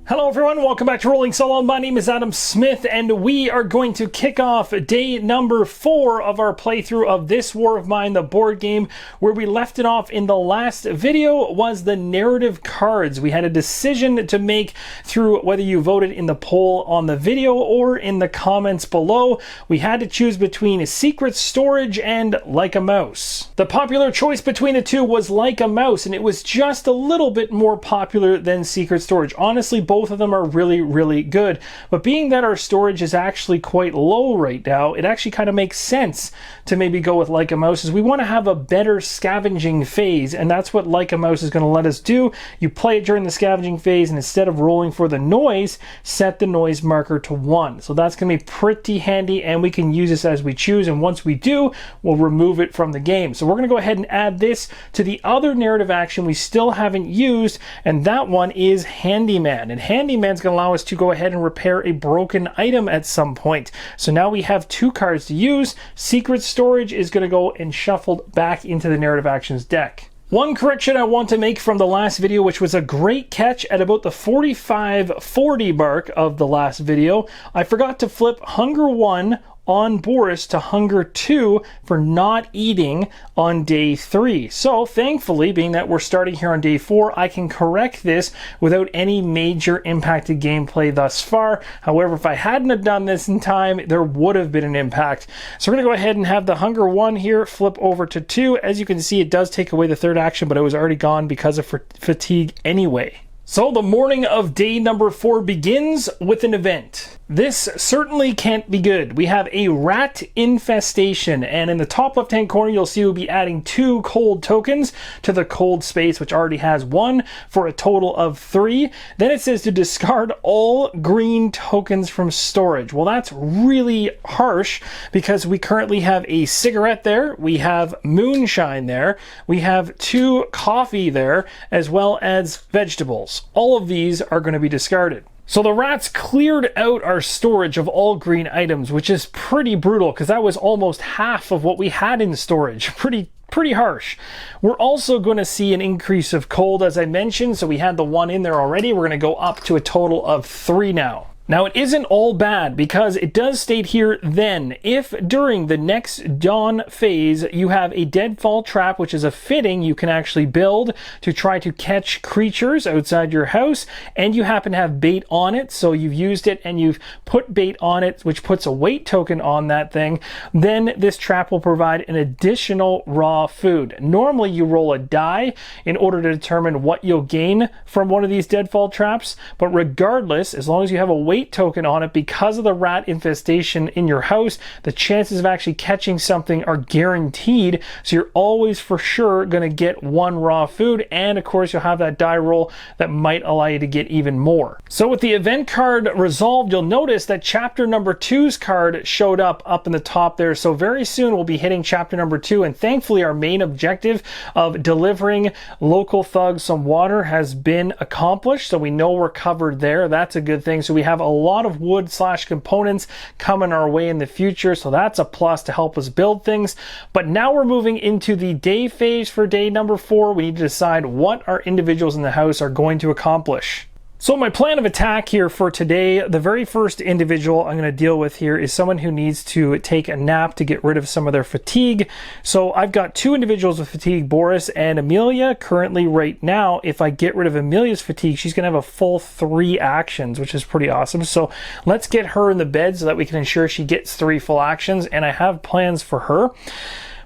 Hello everyone, welcome back to Rolling Solo. My name is Adam Smith and we are going to kick off day number 4 of our playthrough of This War of Mine, the board game. Where we left it off in the last video was the narrative cards. We had a decision to make through whether you voted in the poll on the video or in the comments below. We had to choose between Secret Storage and Like a Mouse. The popular choice between the two was Like a Mouse, and it was just a little bit more popular than Secret Storage. Honestly, both of them are really good, but being that our storage is actually quite low right now, it actually kind of makes sense to maybe go with Like a Mouse, as we want to have a better scavenging phase, and that's what Like a Mouse is going to let us do. You play it during the scavenging phase, and instead of rolling for the noise, set the noise marker to 1. So that's going to be pretty handy, and we can use this as we choose, and once we do, we'll remove it from the game. So we're going to go ahead and add this to the other narrative action we still haven't used, and that one is Handyman. And Handyman's going to allow us to go ahead and repair a broken item at some point. So now we have 2 cards to use. Secret Storage is going to go and shuffled back into the narrative actions deck. One correction I want to make from the last video, which was a great catch at about the 45-40 mark of the last video. I forgot to flip Hunger 1 on Boris to Hunger 2 for not eating on day 3. So thankfully, being that we're starting here on day 4, I can correct this without any major impacted gameplay thus far. However, if I hadn't have done this in time, there would have been an impact. So we're going to go ahead and have the Hunger 1 here flip over to 2. As you can see, it does take away the third action, but it was already gone because of fatigue anyway. So the morning of day number 4 begins with an event. This certainly can't be good. We have a rat infestation, and in the top left hand corner you'll see we'll be adding 2 cold tokens to the cold space, which already has 1, for a total of 3. Then it says to discard all green tokens from storage. Well, that's really harsh because we currently have a cigarette there, we have moonshine there, we have 2 coffee there, as well as vegetables. All of these are going to be discarded. So the rats cleared out our storage of all green items, which is pretty brutal because that was almost half of what we had in storage. Pretty harsh. We're also going to see an increase of cold, as I mentioned, so we had the 1 in there already. We're going to go up to a total of 3 now. Now, it isn't all bad because it does state here, then, if during the next dawn phase you have a deadfall trap, which is a fitting you can actually build to try to catch creatures outside your house, and you happen to have bait on it, so you've used it and you've put bait on it, which puts a weight token on that thing, then this trap will provide an additional raw food. Normally, you roll a die in order to determine what you'll gain from one of these deadfall traps, but regardless, as long as you have a weight token on it, because of the rat infestation in your house, the chances of actually catching something are guaranteed, so you're always for sure going to get 1 raw food, and of course you'll have that die roll that might allow you to get even more. So with the event card resolved, you'll notice that chapter number 2's card showed up in the top there, so very soon we'll be hitting chapter number 2, and thankfully our main objective of delivering local thugs some water has been accomplished, so we know we're covered there. That's a good thing. So we have a lot of wood / components coming our way in the future, so that's a plus to help us build things. But now we're moving into the day phase for day number 4. We need to decide what our individuals in the house are going to accomplish. So my plan of attack here for today, the very first individual I'm going to deal with here is someone who needs to take a nap to get rid of some of their fatigue. So I've got 2 individuals with fatigue, Boris and Emilia. Currently right now, if I get rid of Emilia's fatigue, she's going to have a full 3 actions, which is pretty awesome. So let's get her in the bed so that we can ensure she gets 3 full actions, and I have plans for her.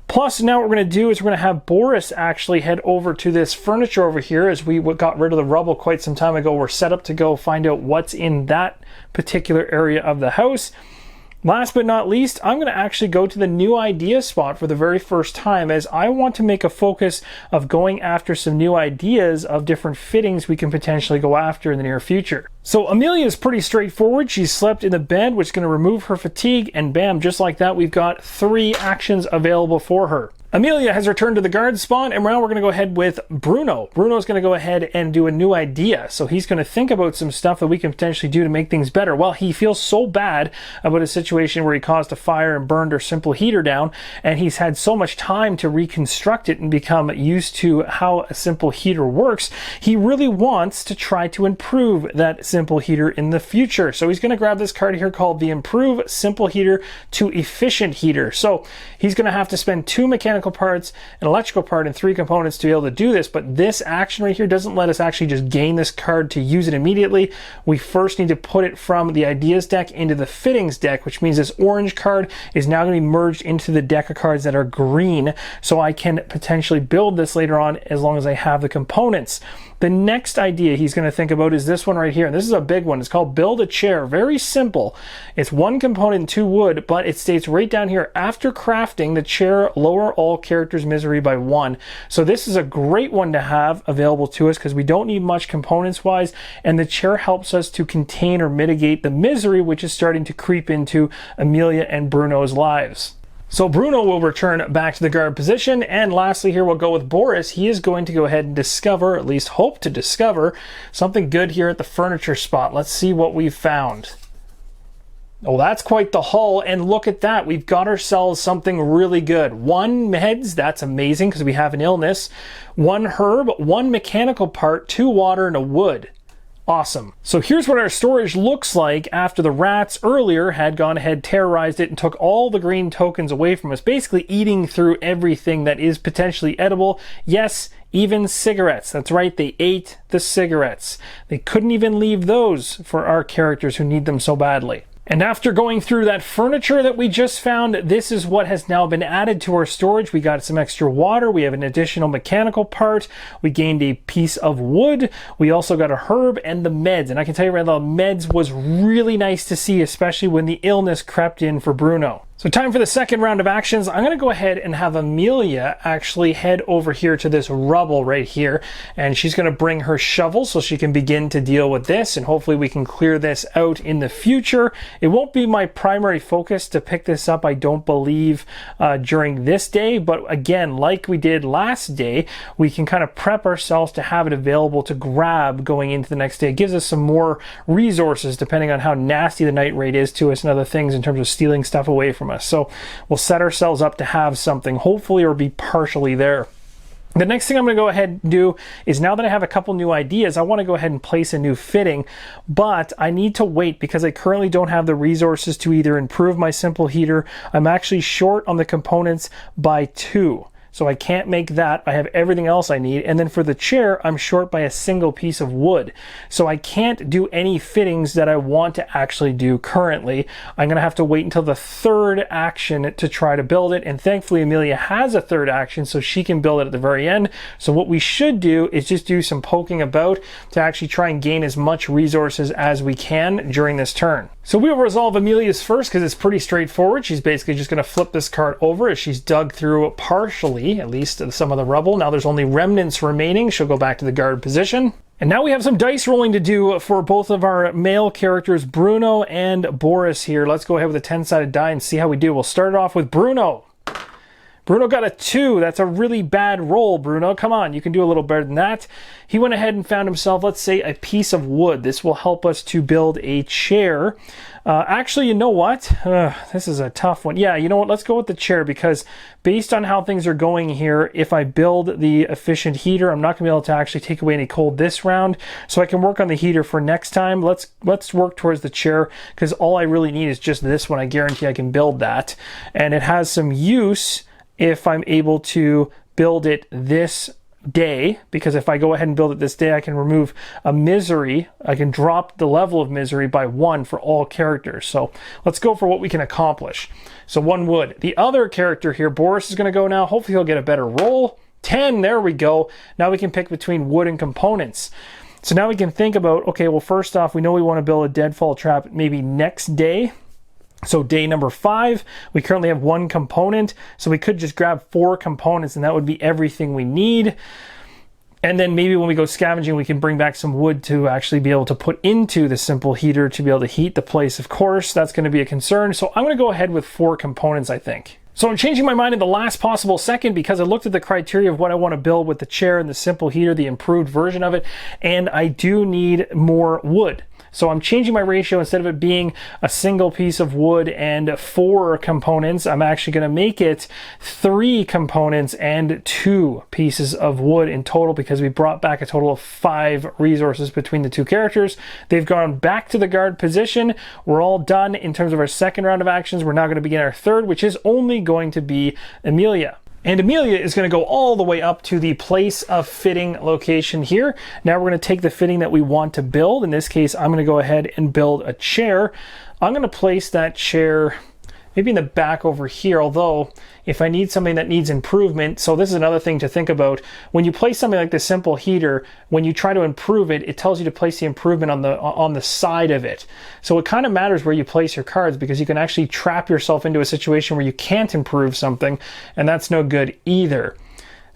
Plus, now what we're going to do is we're going to have Boris actually head over to this furniture over here, as we got rid of the rubble quite some time ago. We're set up to go find out what's in that particular area of the house. Last but not least, I'm going to actually go to the new idea spot for the very first time, as I want to make a focus of going after some new ideas of different fittings we can potentially go after in the near future. So Emilia is pretty straightforward. She's slept in the bed, which is going to remove her fatigue, and bam, just like that, we've got 3 actions available for her. Emilia has returned to the guard spawn, and now we're going to go ahead with Bruno. Bruno's going to go ahead and do a new idea. So he's going to think about some stuff that we can potentially do to make things better. Well, he feels so bad about a situation where he caused a fire and burned our simple heater down, and he's had so much time to reconstruct it and become used to how a simple heater works. He really wants to try to improve that simple heater in the future. So he's going to grab this card here called the Improve Simple Heater to Efficient Heater. So he's going to have to spend 2 mechanical parts, an electrical part, and 3 components to be able to do this. But this action right here doesn't let us actually just gain this card to use it immediately. We first need to put it from the ideas deck into the fittings deck, which means this orange card is now going to be merged into the deck of cards that are green, so I can potentially build this later on as long as I have the components. The next idea he's going to think about is this one right here. And this is a big one. It's called Build a Chair. Very simple. It's 1 component and 2 wood, but it states right down here, after crafting the chair, lower all characters' misery by 1. So this is a great one to have available to us because we don't need much components-wise, and the chair helps us to contain or mitigate the misery which is starting to creep into Emilia and Bruno's lives. So Bruno will return back to the guard position, and lastly here we'll go with Boris. He is going to go ahead and discover, at least hope to discover, something good here at the furniture spot. Let's see what we've found. Oh, that's quite the haul, and look at that. We've got ourselves something really good. 1 meds, that's amazing because we have an illness. 1 herb, 1 mechanical part, 2 water, and a wood. Awesome. So here's what our storage looks like after the rats earlier had gone ahead, terrorized it, and took all the green tokens away from us, basically eating through everything that is potentially edible. Yes, even cigarettes. That's right, they ate the cigarettes. They couldn't even leave those for our characters who need them so badly. And after going through that furniture that we just found, this is what has now been added to our storage. We got some extra water. We have an additional mechanical part. We gained a piece of wood. We also got a herb and the meds. And I can tell you right now, the meds was really nice to see, especially when the illness crept in for Bruno. So time for the second round of actions. I'm going to go ahead and have Emilia actually head over here to this rubble right here, and she's going to bring her shovel so she can begin to deal with this, and hopefully we can clear this out in the future. It won't be my primary focus to pick this up, I don't believe, during this day, but again, like we did last day, we can kind of prep ourselves to have it available to grab going into the next day. It gives us some more resources depending on how nasty the night raid is to us and other things in terms of stealing stuff away from us. So we'll set ourselves up to have something, hopefully, or be partially there. The next thing I'm going to go ahead and do is, now that I have a couple new ideas, I want to go ahead and place a new fitting, but I need to wait because I currently don't have the resources to either improve my simple heater. I'm actually short on the components by 2. So I can't make that. I have everything else I need. And then for the chair, I'm short by a single piece of wood. So I can't do any fittings that I want to actually do currently. I'm going to have to wait until the 3rd action to try to build it. And thankfully, Emilia has a 3rd action, so she can build it at the very end. So what we should do is just do some poking about to actually try and gain as much resources as we can during this turn. So we'll resolve Emilia's first because it's pretty straightforward. She's basically just going to flip this card over as she's dug through partially, at least some of the rubble. Now there's only remnants remaining. She'll go back to the guard position. And now we have some dice rolling to do for both of our male characters, Bruno and Boris here. Let's go ahead with a 10-sided die and see how we do. We'll start it off with Bruno. Bruno got a 2. That's a really bad roll, Bruno. Come on, you can do a little better than that. He went ahead and found himself, let's say, a piece of wood. This will help us to build a chair. Actually, you know what? This is a tough one. Yeah, you know what? Let's go with the chair because based on how things are going here, if I build the efficient heater, I'm not going to be able to actually take away any cold this round. So I can work on the heater for next time. Let's work towards the chair because all I really need is just this one. I guarantee I can build that. And it has some use if I'm able to build it this day, because if I go ahead and build it this day, I can remove a misery. I can drop the level of misery by 1 for all characters. So let's go for what we can accomplish. So 1 wood. The other character here, Boris, is going to go now. Hopefully he'll get a better roll. 10, there we go. Now we can pick between wood and components. So now we can think about, okay, well, first off, we know we want to build a deadfall trap maybe next day. So day number 5, we currently have 1 component, so we could just grab 4 components and that would be everything we need. And then maybe when we go scavenging, we can bring back some wood to actually be able to put into the simple heater to be able to heat the place. Of course, that's going to be a concern. So I'm going to go ahead with 4 components, I think. So I'm changing my mind in the last possible second because I looked at the criteria of what I want to build with the chair and the simple heater, the improved version of it, and I do need more wood. So I'm changing my ratio. Instead of it being a single piece of wood and 4 components, I'm actually going to make it 3 components and 2 pieces of wood in total, because we brought back a total of 5 resources between the 2 characters. They've gone back to the guard position. We're all done in terms of our second round of actions. We're now going to begin our third, which is only going to be Emilia. And Emilia is going to go all the way up to the place of fitting location here. Now we're going to take the fitting that we want to build. In this case, I'm going to go ahead and build a chair. I'm going to place that chair maybe in the back over here, although if I need something that needs improvement, so this is another thing to think about. When you place something like the simple heater, when you try to improve it, it tells you to place the improvement on the side of it. So it kind of matters where you place your cards, because you can actually trap yourself into a situation where you can't improve something, and that's no good either.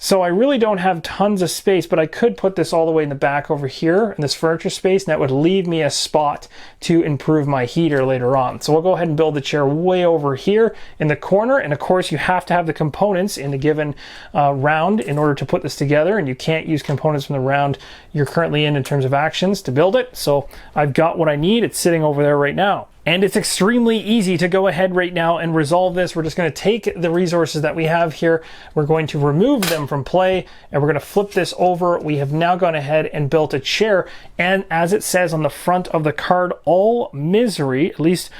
So I really don't have tons of space, but I could put this all the way in the back over here in this furniture space, and that would leave me a spot to improve my heater later on. So we'll go ahead and build the chair way over here in the corner. And of course, you have to have the components in the given round in order to put this together, and you can't use components from the round you're currently in terms of actions to build it. So I've got what I need. It's sitting over there right now. And it's extremely easy to go ahead right now and resolve this. We're just going to take the resources that we have here. We're going to remove them from play, and we're going to flip this over. We have now gone ahead and built a chair. And as it says on the front of the card, all misery, at least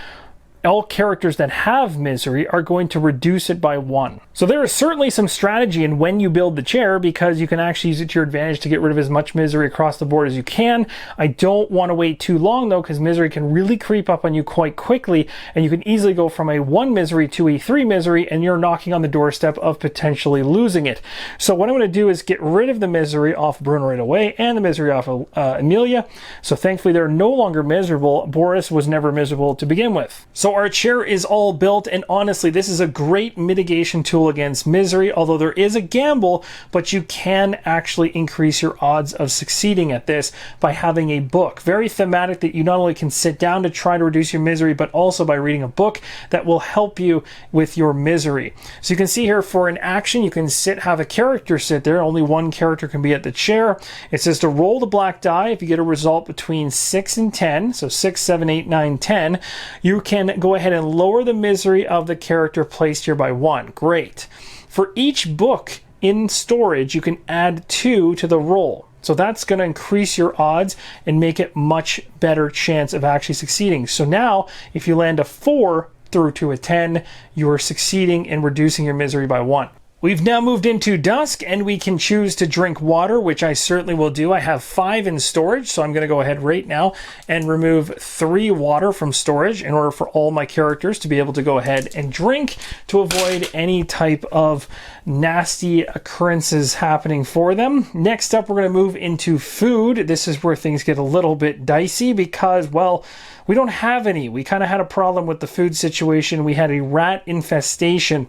all characters that have misery, are going to reduce it by 1. So there is certainly some strategy in when you build the chair, because you can actually use it to your advantage to get rid of as much misery across the board as you can. I don't want to wait too long though, because misery can really creep up on you quite quickly, and you can easily go from a 1 misery to a 3 misery, and you're knocking on the doorstep of potentially losing it. So what I'm going to do is get rid of the misery off Bruno right away, and the misery off Emilia. So thankfully they're no longer miserable. Boris was never miserable to begin with. So our chair is all built, and honestly, this is a great mitigation tool against misery, although there is a gamble, but you can actually increase your odds of succeeding at this by having a book. Very thematic, that you not only can sit down to try to reduce your misery, but also by reading a book that will help you with your misery. So you can see here, for an action, you can have a character sit there. Only 1 character can be at the chair. It says to roll the black die. If you get a result between 6 and 10, so 6, 7, 8, 9, 10, you can go ahead and lower the misery of the character placed here by 1. Great. For each book in storage, you can add 2 to the roll. So that's going to increase your odds and make it much better chance of actually succeeding. So now, if you land a 4 through to a 10, you are succeeding in reducing your misery by 1. We've now moved into dusk, and we can choose to drink water, which I certainly will do. I have 5 in storage, so I'm going to go ahead right now and remove 3 water from storage in order for all my characters to be able to go ahead and drink, to avoid any type of nasty occurrences happening for them. Next up, we're going to move into food. This is where things get a little bit dicey because, well, we don't have any. We kind of had a problem with the food situation. We had a rat infestation.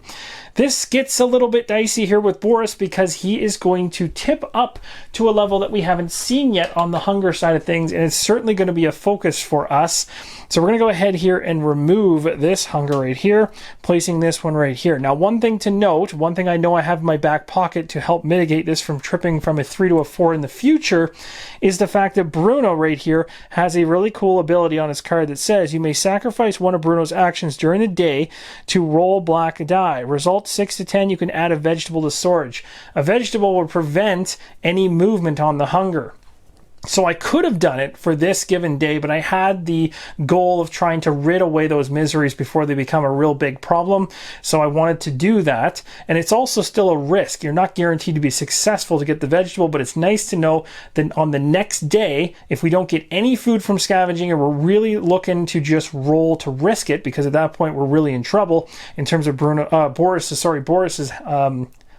This gets a little bit dicey here with Boris, because he is going to tip up to a level that we haven't seen yet on the hunger side of things, and it's certainly going to be a focus for us. So we're going to go ahead here and remove this hunger right here, placing this one right here. Now, one thing to note, one thing I know I have in my back pocket to help mitigate this from tripping from a 3 to a 4 in the future, is the fact that Bruno right here has a really cool ability on his card that says you may sacrifice one of Bruno's actions during the day to roll black die. Result 6 to 10, you can add a vegetable to storage. A vegetable will prevent any movement on the hunger. So I could have done it for this given day, but I had the goal of trying to rid away those miseries before they become a real big problem. So I wanted to do that. And it's also still a risk. You're not guaranteed to be successful to get the vegetable, but it's nice to know that on the next day, if we don't get any food from scavenging, and we're really looking to just roll to risk it, because at that point we're really in trouble in terms of Boris's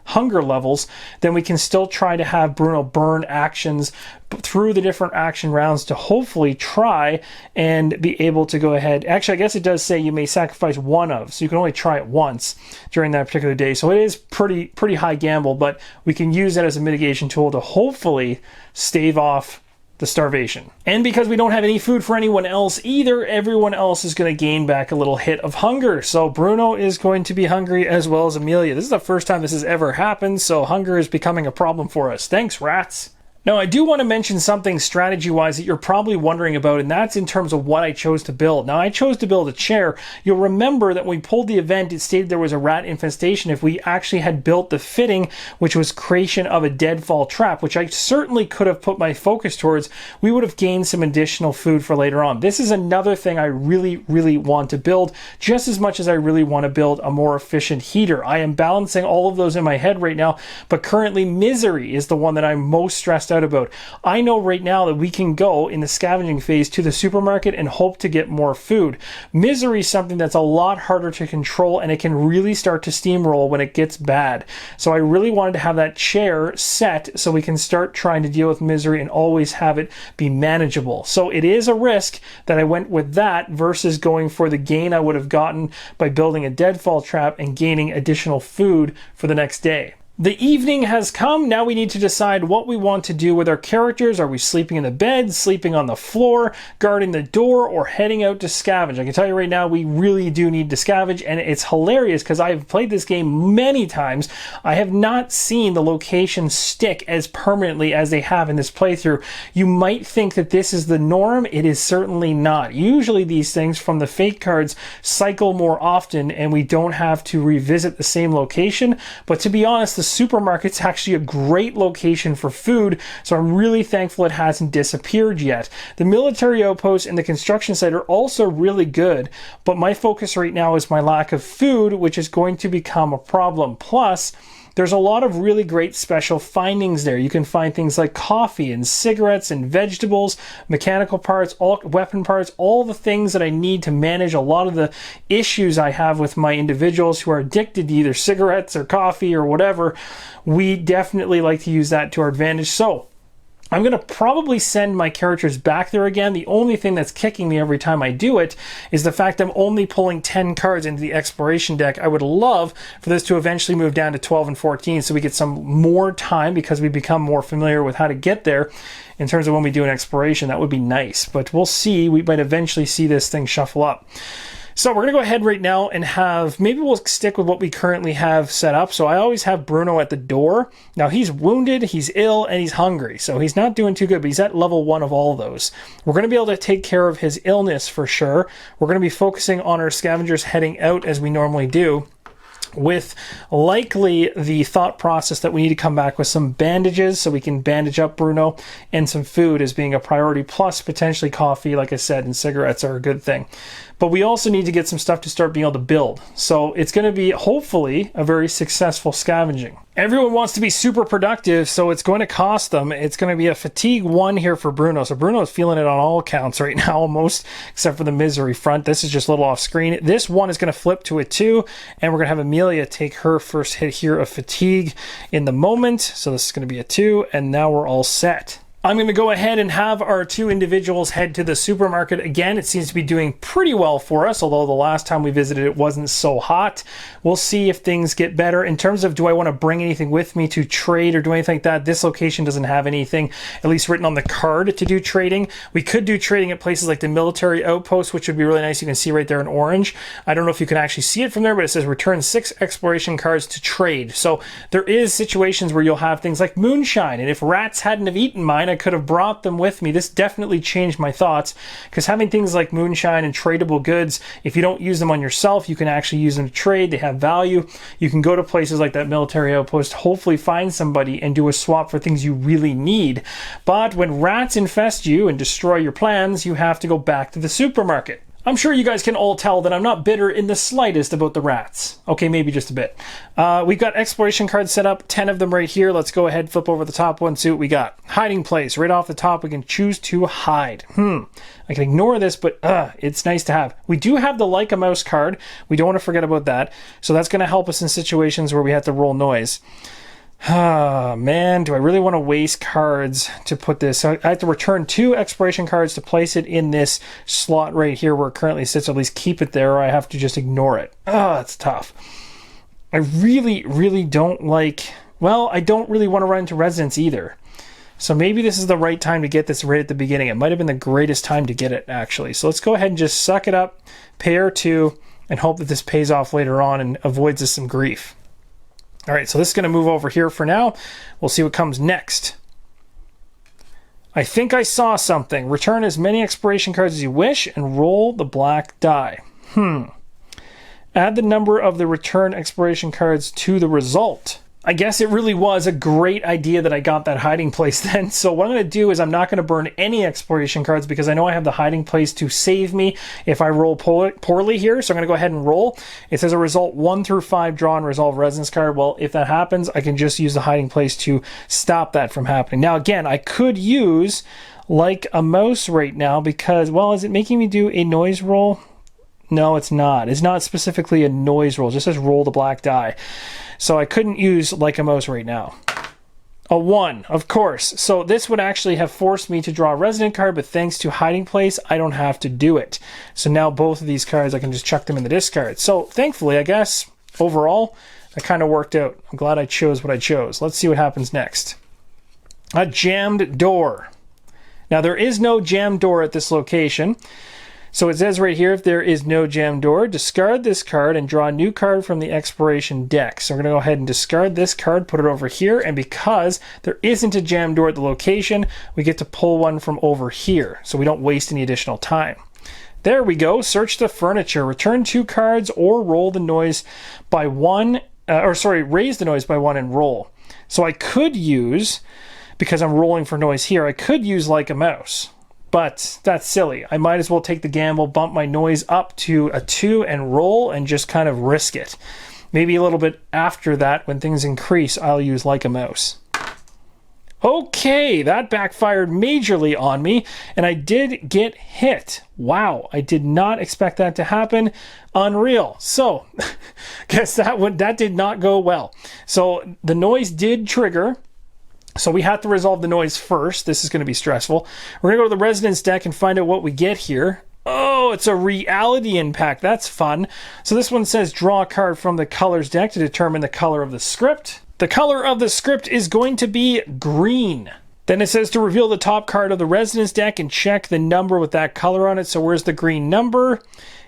hunger levels, then we can still try to have Bruno burn actions through the different action rounds to hopefully try and be able to go ahead. Actually, I guess it does say you may sacrifice one of, so you can only try it once during that particular day. So it is pretty high gamble, but we can use that as a mitigation tool to hopefully stave off the starvation. And because we don't have any food for anyone else either, everyone else is going to gain back a little hit of hunger. So Bruno is going to be hungry as well as Emilia. This is the first time this has ever happened, so hunger is becoming a problem for us. Thanks, rats. Now, I do want to mention something strategy-wise that you're probably wondering about, and that's in terms of what I chose to build. Now, I chose to build a chair. You'll remember that when we pulled the event, it stated there was a rat infestation if we actually had built the fitting, which was creation of a deadfall trap, which I certainly could have put my focus towards. We would have gained some additional food for later on. This is another thing I really, really want to build, just as much as I really want to build a more efficient heater. I am balancing all of those in my head right now, but currently misery is the one that I'm most stressed out about. I know right now that we can go in the scavenging phase to the supermarket and hope to get more food. Misery is something that's a lot harder to control, and it can really start to steamroll when it gets bad. So I really wanted to have that chair set so we can start trying to deal with misery and always have it be manageable. So it is a risk that I went with that versus going for the gain I would have gotten by building a deadfall trap and gaining additional food for the next day. The evening has come. Now we need to decide what we want to do with our characters. Are we sleeping in the bed, sleeping on the floor, guarding the door, or heading out to scavenge? I can tell you right now, we really do need to scavenge, and it's hilarious because I've played this game many times. I have not seen the locations stick as permanently as they have in this playthrough. You might think that this is the norm. It is certainly not. Usually these things from the fate cards cycle more often, and we don't have to revisit the same location. But to be honest, the supermarket's actually a great location for food, so I'm really thankful it hasn't disappeared yet. The military outpost and the construction site are also really good, but my focus right now is my lack of food, which is going to become a problem. Plus, there's a lot of really great special findings there. You can find things like coffee and cigarettes and vegetables, mechanical parts, all weapon parts, all the things that I need to manage a lot of the issues I have with my individuals who are addicted to either cigarettes or coffee or whatever. We definitely like to use that to our advantage. So I'm going to probably send my characters back there again. The only thing that's kicking me every time I do it is the fact I'm only pulling 10 cards into the exploration deck. I would love for this to eventually move down to 12 and 14 so we get some more time because we become more familiar with how to get there in terms of when we do an exploration. That would be nice, but we'll see. We might eventually see this thing shuffle up. So we're going to go ahead right now and maybe we'll stick with what we currently have set up. So I always have Bruno at the door. Now he's wounded, he's ill, and he's hungry. So he's not doing too good, but he's at level 1 of all of those. We're going to be able to take care of his illness for sure. We're going to be focusing on our scavengers heading out as we normally do, with likely the thought process that we need to come back with some bandages so we can bandage up Bruno, and some food as being a priority, plus potentially coffee, like I said, and cigarettes are a good thing. But we also need to get some stuff to start being able to build. So it's going to be, hopefully, a very successful scavenging. Everyone wants to be super productive, so it's going to cost them. It's going to be a fatigue 1 here for Bruno. So Bruno is feeling it on all accounts right now, almost, except for the misery front. This is just a little off screen. This 1 is going to flip to a 2, and we're going to have Emilia take her first hit here of fatigue in the moment. So this is going to be a 2, and now we're all set. I'm going to go ahead and have our 2 individuals head to the supermarket again. It seems to be doing pretty well for us, although the last time we visited it wasn't so hot. We'll see if things get better. In terms of do I want to bring anything with me to trade or do anything like that, this location doesn't have anything, at least written on the card, to do trading. We could do trading at places like the military outpost, which would be really nice. You can see right there in orange. I don't know if you can actually see it from there, but it says return 6 exploration cards to trade. So there is situations where you'll have things like moonshine, and if rats hadn't have eaten mine, I could have brought them with me. This definitely changed my thoughts, because having things like moonshine and tradable goods, if you don't use them on yourself, you can actually use them to trade. They have value. You can go to places like that military outpost, hopefully find somebody and do a swap for things you really need. But when rats infest you and destroy your plans, you have to go back to the supermarket. I'm sure you guys can all tell that I'm not bitter in the slightest about the rats. Okay, maybe just a bit. We've got exploration cards set up, 10 of them right here. Let's go ahead, flip over the top one, see what we got. Hiding place. Right off the top, we can choose to hide. I can ignore this, but it's nice to have. We do have the like a mouse card. We don't want to forget about that. So that's going to help us in situations where we have to roll noise. Man, do I really want to waste cards to put this? So I have to return 2 exploration cards to place it in this slot right here where it currently sits, or at least keep it there, or I have to just ignore it. It's tough. I really, really don't like... Well, I don't really want to run into residents either. So maybe this is the right time to get this right at the beginning. It might have been the greatest time to get it, actually. So let's go ahead and just suck it up, pay our 2, and hope that this pays off later on and avoids us some grief. All right, so this is going to move over here for now. We'll see what comes next. I think I saw something. Return as many exploration cards as you wish and roll the black die. Add the number of the return exploration cards to the result. I guess it really was a great idea that I got that hiding place then. So what I'm going to do is I'm not going to burn any exploration cards because I know I have the hiding place to save me if I roll poorly here. So I'm going to go ahead and roll. It says a result 1 through 5, draw and resolve resonance card. Well, if that happens, I can just use the hiding place to stop that from happening. Now, again, I could use like a mouse right now because, well, is it making me do a noise roll? No, it's not. It's not specifically a noise roll. It just says roll the black die. So I couldn't use like a mouse right now. A 1, of course. So this would actually have forced me to draw a resident card, but thanks to hiding place, I don't have to do it. So now both of these cards, I can just chuck them in the discard. So thankfully, I guess, overall, that kind of worked out. I'm glad I chose what I chose. Let's see what happens next. A jammed door. Now there is no jammed door at this location. So it says right here, if there is no jammed door, discard this card and draw a new card from the exploration deck. So we're going to go ahead and discard this card, put it over here, and because there isn't a jammed door at the location, we get to pull one from over here, so we don't waste any additional time. There we go. Search the furniture. Return 2 cards or roll the noise by 1, raise the noise by 1 and roll. So I could use, because I'm rolling for noise here, I could use like a mouse. But that's silly. I might as well take the gamble, bump my noise up to a 2 and roll and just kind of risk it. Maybe a little bit after that, when things increase, I'll use like a mouse. Okay, that backfired majorly on me, and I did get hit. Wow, I did not expect that to happen. Unreal. So, guess that did not go well. So the noise did trigger. So we have to resolve the noise first. This is going to be stressful. We're going to go to the Resonance deck and find out what we get here. Oh, it's a reality impact. That's fun. So this one says draw a card from the colors deck to determine the color of the script. The color of the script is going to be green. Then it says to reveal the top card of the Resonance deck and check the number with that color on it. So where's the green number?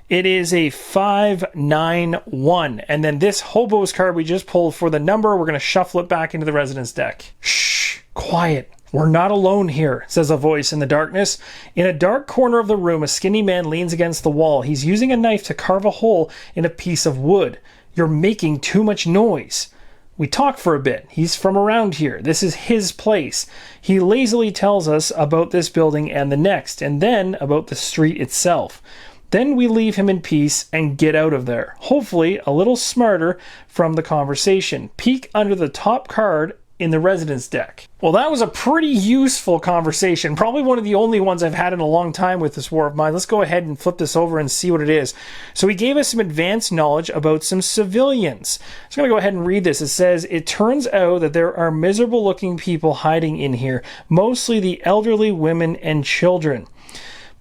It is a 591. And then this Hobos card we just pulled for the number, we're going to shuffle it back into the Resonance deck. Shh, quiet. We're not alone here, says a voice in the darkness. In a dark corner of the room, a skinny man leans against the wall. He's using a knife to carve a hole in a piece of wood. You're making too much noise. We talk for a bit. He's from around here. This is his place. He lazily tells us about this building and the next, and then about the street itself. Then we leave him in peace and get out of there. Hopefully a little smarter from the conversation. Peek under the top card in the Residence deck. Well, that was a pretty useful conversation. Probably one of the only ones I've had in a long time with this War of Mine. Let's go ahead and flip this over and see what it is. So he gave us some advanced knowledge about some civilians. So I'm going to go ahead and read this. It says, it turns out that there are miserable looking people hiding in here, mostly the elderly, women, and children.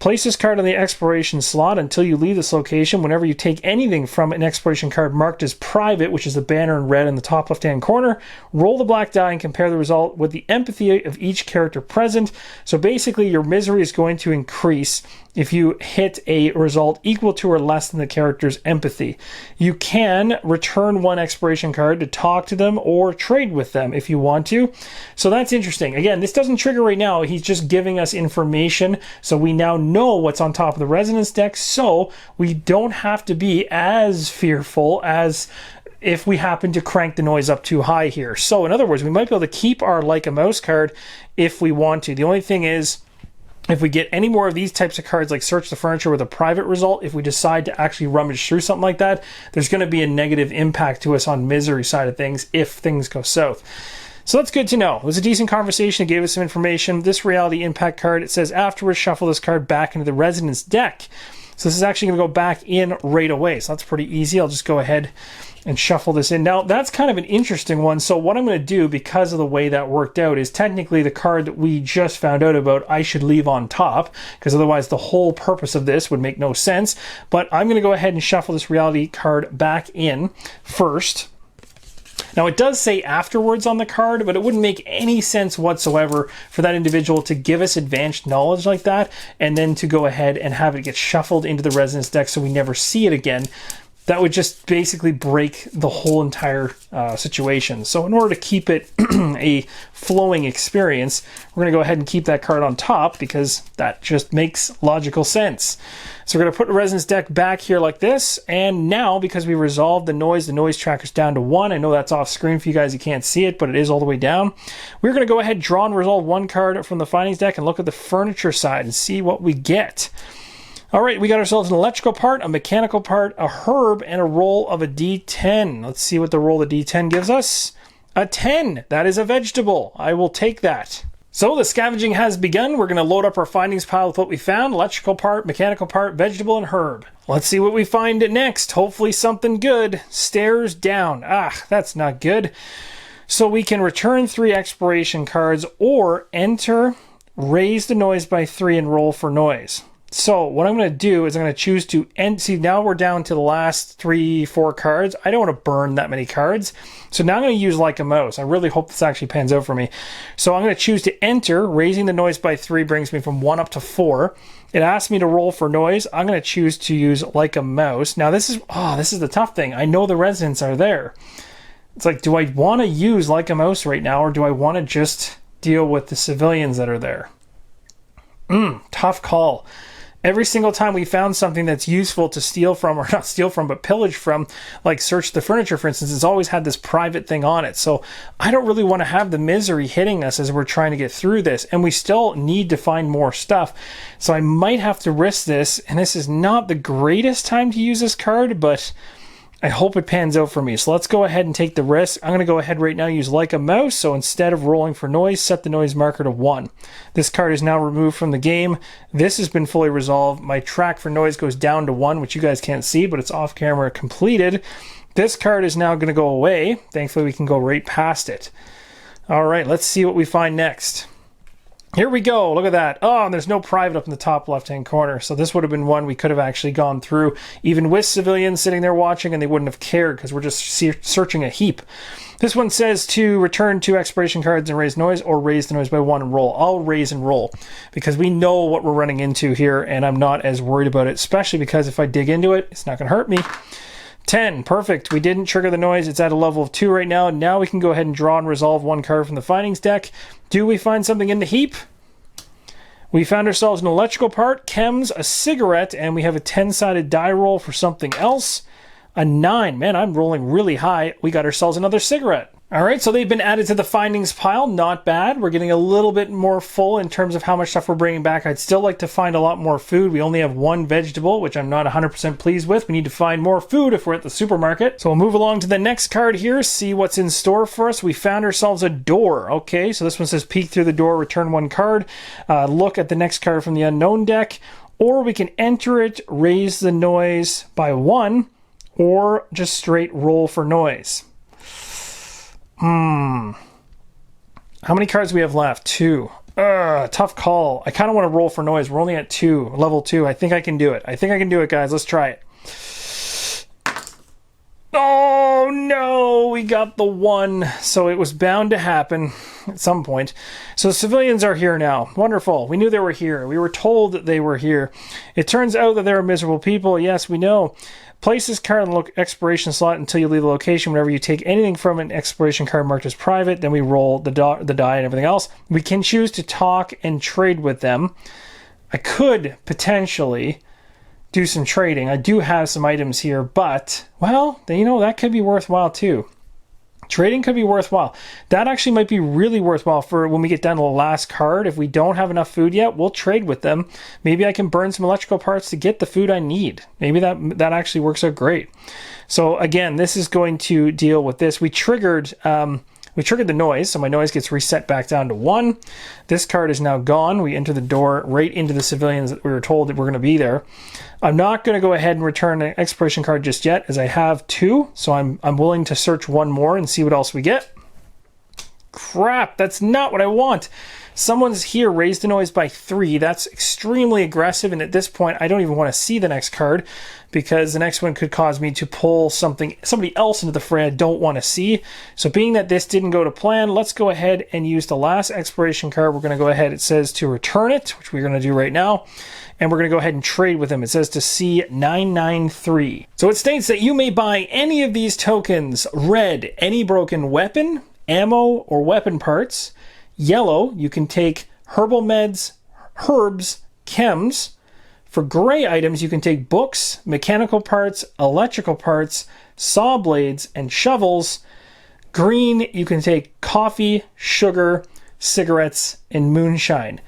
Place this card on the exploration slot until you leave this location. Whenever you take anything from an exploration card marked as private, which is the banner in red in the top left-hand corner, roll the black die and compare the result with the empathy of each character present. So basically, your misery is going to increase if you hit a result equal to or less than the character's empathy. You can return one exploration card to talk to them or trade with them if you want to. So that's interesting. Again, this doesn't trigger right now. He's just giving us information, so we now know what's on top of the Resonance deck, so we don't have to be as fearful as if we happen to crank the noise up too high here. So in other words, we might be able to keep our Like a Mouse card if we want to. The only thing is, if we get any more of these types of cards like Search the Furniture with a private result, if we decide to actually rummage through something like that, there's going to be a negative impact to us on misery side of things if things go south. So that's good to know. It was a decent conversation. It gave us some information. This reality impact card, it says afterwards shuffle this card back into the Resonance deck. So this is actually going to go back in right away. So that's pretty easy. I'll just go ahead and shuffle this in. Now, that's kind of an interesting one. So what I'm going to do, because of the way that worked out, is technically the card that we just found out about, I should leave on top, because otherwise the whole purpose of this would make no sense. But I'm going to go ahead and shuffle this reality card back in first. Now, it does say afterwards on the card, but it wouldn't make any sense whatsoever for that individual to give us advanced knowledge like that, and then to go ahead and have it get shuffled into the residence deck so we never see it again. That would just basically break the whole entire situation. So in order to keep it a flowing experience, we're going to go ahead and keep that card on top because that just makes logical sense. So we're going to put the residence deck back here like this. And now, because we resolved the noise tracker's down to 1. I know that's off screen for you guys. You can't see it, but it is all the way down. We're going to go ahead, draw and resolve 1 card from the findings deck and look at the furniture side and see what we get. All right, we got ourselves an electrical part, a mechanical part, a herb, and a roll of a D10. Let's see what the roll of D10 gives us. A 10. That is a vegetable. I will take that. So the scavenging has begun. We're going to load up our findings pile with what we found. Electrical part, mechanical part, vegetable, and herb. Let's see what we find next. Hopefully something good. Stairs down. Ah, that's not good. So we can return 3 exploration cards or enter, raise the noise by 3, and roll for noise. So what I'm going to do is I'm going to choose to end. See, now we're down to the last 3-4 cards. I don't want to burn that many cards. So now I'm going to use like a mouse. I really hope this actually pans out for me. So I'm going to choose to enter. Raising the noise by 3 brings me from 1 up to 4. It asks me to roll for noise. I'm going to choose to use like a mouse. Now this is the tough thing. I know the residents are there. It's like, do I want to use like a mouse right now, or do I want to just deal with the civilians that are there? Tough call. Every single time we found something that's useful to steal from, or not steal from, but pillage from, like search the furniture, for instance, it's always had this private thing on it. So I don't really want to have the misery hitting us as we're trying to get through this. And we still need to find more stuff. So I might have to risk this. And this is not the greatest time to use this card, but I hope it pans out for me. So let's go ahead and take the risk. I'm going to go ahead right now and use like a mouse. So instead of rolling for noise, set the noise marker to 1. This card is now removed from the game. This has been fully resolved. My track for noise goes down to 1, which you guys can't see, but it's off camera completed. This card is now going to go away. Thankfully, we can go right past it. All right, let's see what we find next. Here we go. Look at that. Oh, and there's no private up in the top left-hand corner. So this would have been one we could have actually gone through, even with civilians sitting there watching, and they wouldn't have cared because we're just searching a heap. This one says to return 2 exploration cards and raise noise, or raise the noise by 1 and roll. I'll raise and roll because we know what we're running into here, and I'm not as worried about it, especially because if I dig into it, it's not going to hurt me. 10. Perfect. We didn't trigger the noise. It's at a level of 2 right now. Now we can go ahead and draw and resolve 1 card from the findings deck. Do we find something in the heap? We found ourselves an electrical part, chems, a cigarette, and we have a 10-sided die roll for something else. A 9. Man, I'm rolling really high. We got ourselves another cigarette. All right, so they've been added to the findings pile. Not bad. We're getting a little bit more full in terms of how much stuff we're bringing back. I'd still like to find a lot more food. We only have 1 vegetable, which I'm not 100% pleased with. We need to find more food if we're at the supermarket. So we'll move along to the next card here, see what's in store for us. We found ourselves a door. Okay, so this one says peek through the door, return 1 card. Look at the next card from the unknown deck. Or we can enter it, raise the noise by 1, or just straight roll for noise. How many cards do we have left? 2. Tough call. I kind of want to roll for noise. We're only at 2, level 2. I think I can do it. Guys. Let's try it. Oh, no. We got the 1. So it was bound to happen at some point. So civilians are here now. Wonderful. We knew they were here. We were told that they were here. It turns out that they are miserable people. Yes, we know. Place this card in the exploration slot until you leave the location. Whenever you take anything from an exploration card marked as private, then we roll the die and everything else. We can choose to talk and trade with them. I could potentially do some trading. I do have some items here, but, well, that could be worthwhile too. Trading could be worthwhile. That actually might be really worthwhile for when we get down to the last card. If we don't have enough food yet, we'll trade with them. Maybe I can burn some electrical parts to get the food I need. Maybe that actually works out great. So again, this is going to deal with this. We triggered the noise, so my noise gets reset back down to 1. This card is now gone. We enter the door right into the civilians that we were told that were going to be there. I'm not going to go ahead and return an exploration card just yet, as I have 2, so I'm willing to search 1 more and see what else we get. Crap, that's not what I want. Someone's here raised the noise by 3. That's extremely aggressive, and at this point I don't even want to see the next card because the next one could cause me to pull somebody else into the fray I don't want to see. So being that this didn't go to plan, let's go ahead and use the last exploration card. We're going to go ahead, it says to return it, which we're going to do right now. And we're going to go ahead and trade with him. It says to C993. So it states that you may buy any of these tokens. Red, any broken weapon, ammo, or weapon parts. Yellow, you can take herbal meds, herbs, chems. For gray items, you can take books, mechanical parts, electrical parts, saw blades, and shovels. Green, you can take coffee, sugar, cigarettes, and moonshine.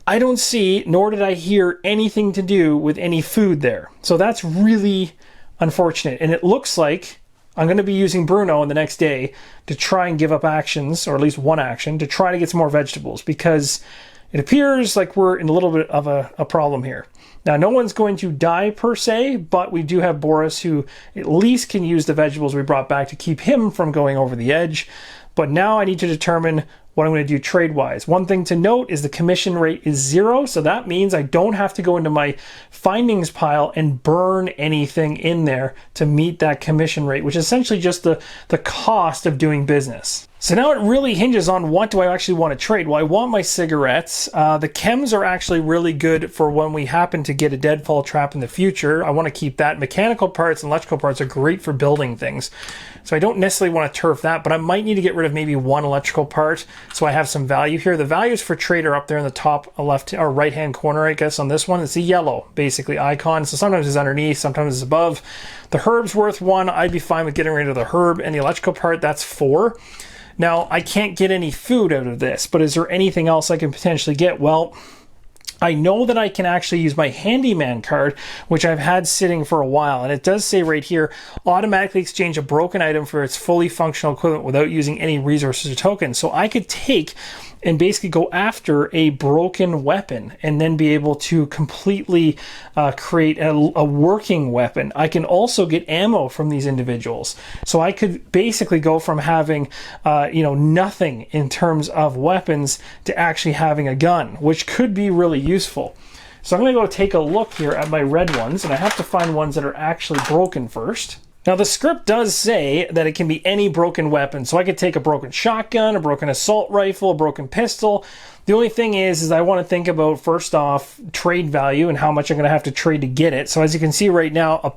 I don't see, nor did I hear anything to do with any food there. So that's really unfortunate. And it looks like I'm going to be using Bruno in the next day to try and give up actions, or at least one action, to try to get some more vegetables, because it appears like we're in a little bit of a problem here. Now, no one's going to die per se, but we do have Boris, who at least can use the vegetables we brought back to keep him from going over the edge. But now I need to determine what I'm going to do trade-wise. One thing to note is the commission rate is 0, so that means I don't have to go into my findings pile and burn anything in there to meet that commission rate, which is essentially just the cost of doing business. So now it really hinges on what do I actually want to trade. Well, I want my cigarettes. The chems are actually really good for when we happen to get a deadfall trap in the future. I want to keep that. Mechanical parts and electrical parts are great for building things. So I don't necessarily want to turf that, but I might need to get rid of maybe one electrical part so I have some value here. The values for trade are up there in the top left or right hand corner, I guess, on this one. It's a yellow, basically, icon. So sometimes it's underneath, sometimes it's above. The herb's worth 1. I'd be fine with getting rid of the herb, and the electrical part, that's 4. Now, I can't get any food out of this, but is there anything else I can potentially get? Well, I know that I can actually use my handyman card, which I've had sitting for a while. And it does say right here, automatically exchange a broken item for its fully functional equivalent without using any resources or tokens. So I could take and basically go after a broken weapon and then be able to completely create a working weapon. I can also get ammo from these individuals. So I could basically go from having nothing in terms of weapons to actually having a gun, which could be really useful. So I'm going to go take a look here at my red ones, and I have to find ones that are actually broken first. Now, the script does say that it can be any broken weapon. So I could take a broken shotgun, a broken assault rifle, a broken pistol. The only thing is I want to think about, first off, trade value and how much I'm going to have to trade to get it. So as you can see right now, a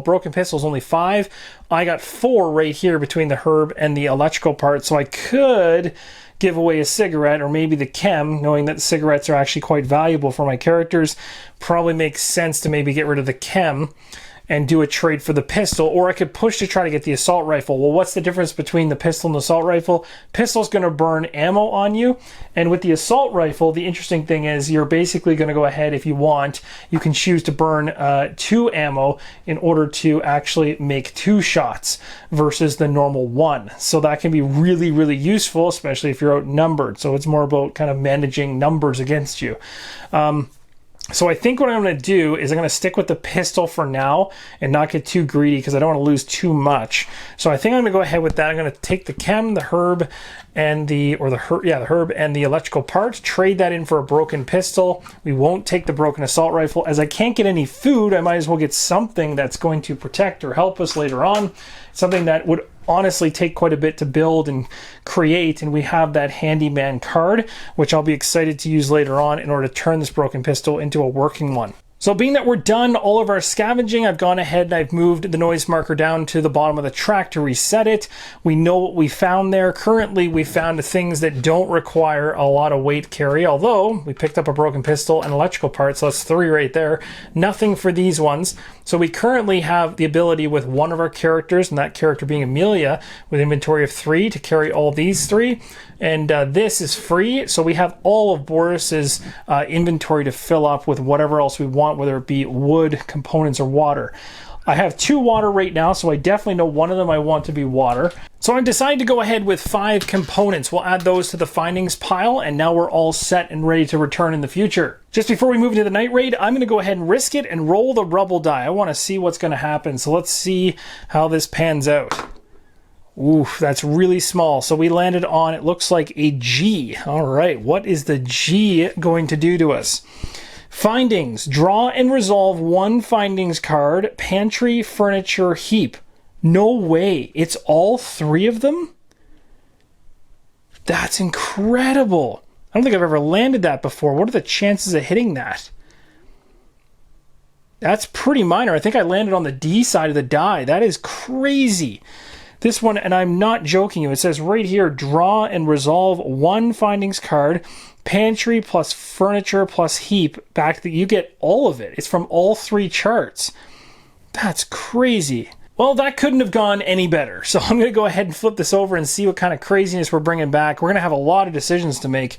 broken pistol is only 5. I got 4 right here between the herb and the electrical part. So I could give away a cigarette or maybe the chem, knowing that cigarettes are actually quite valuable for my characters. Probably makes sense to maybe get rid of the chem and do a trade for the pistol, or I could push to try to get the assault rifle. Well, what's the difference between the pistol and the assault rifle? Pistol's going to burn ammo on you, and with the assault rifle, the interesting thing is you're basically going to go ahead, if you want, you can choose to burn 2 ammo in order to actually make 2 shots versus the normal 1. So that can be really, really useful, especially if you're outnumbered. So it's more about kind of managing numbers against you. So I think what I'm going to do is I'm going to stick with the pistol for now and not get too greedy because I don't want to lose too much. So I think I'm going to go ahead with that. I'm going to take the chem, the herb, and the herb and the electrical part, trade that in for a broken pistol. We won't take the broken assault rifle. As I can't get any food, I might as well get something that's going to protect or help us later on. Something that would honestly take quite a bit to build and create, and we have that handyman card, which I'll be excited to use later on in order to turn this broken pistol into a working one. So being that we're done all of our scavenging, I've gone ahead and I've moved the noise marker down to the bottom of the track to reset it. We know what we found there. Currently, we found things that don't require a lot of weight carry, although we picked up a broken pistol and electrical parts, so that's 3 right there. Nothing for these ones. So we currently have the ability with one of our characters, and that character being Emilia, with inventory of 3 to carry all these 3. And this is free, so we have all of Boris's inventory to fill up with whatever else we want, whether it be wood, components, or water. I have 2 water right now, so I definitely know one of them I want to be water. So I decided to go ahead with 5 components. We'll add those to the findings pile, and now we're all set and ready to return in the future. Just before we move into the night raid, I'm going to go ahead and risk it and roll the rubble die. I want to see what's going to happen, so let's see how this pans out. Oof, that's really small. So we landed on, it looks like a G. All right, what is the G going to do to us? Findings. Draw and resolve one findings card, pantry, furniture, heap. No way. It's all three of them? That's incredible. I don't think I've ever landed that before. What are the chances of hitting that? That's pretty minor. I think I landed on the D side of the die. That is crazy. This one, and I'm not joking you, it says right here, draw and resolve one findings card, pantry plus furniture plus heap, you get all of it. It's from all three charts. That's crazy. Well, that couldn't have gone any better. So I'm going to go ahead and flip this over and see what kind of craziness we're bringing back. We're going to have a lot of decisions to make.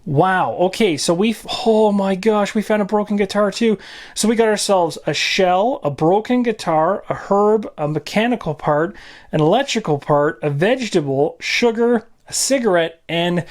Wow. Okay, so oh my gosh, we found a broken guitar too. So we got ourselves a shell, a broken guitar, a herb, a mechanical part, an electrical part, a vegetable, sugar, a cigarette, and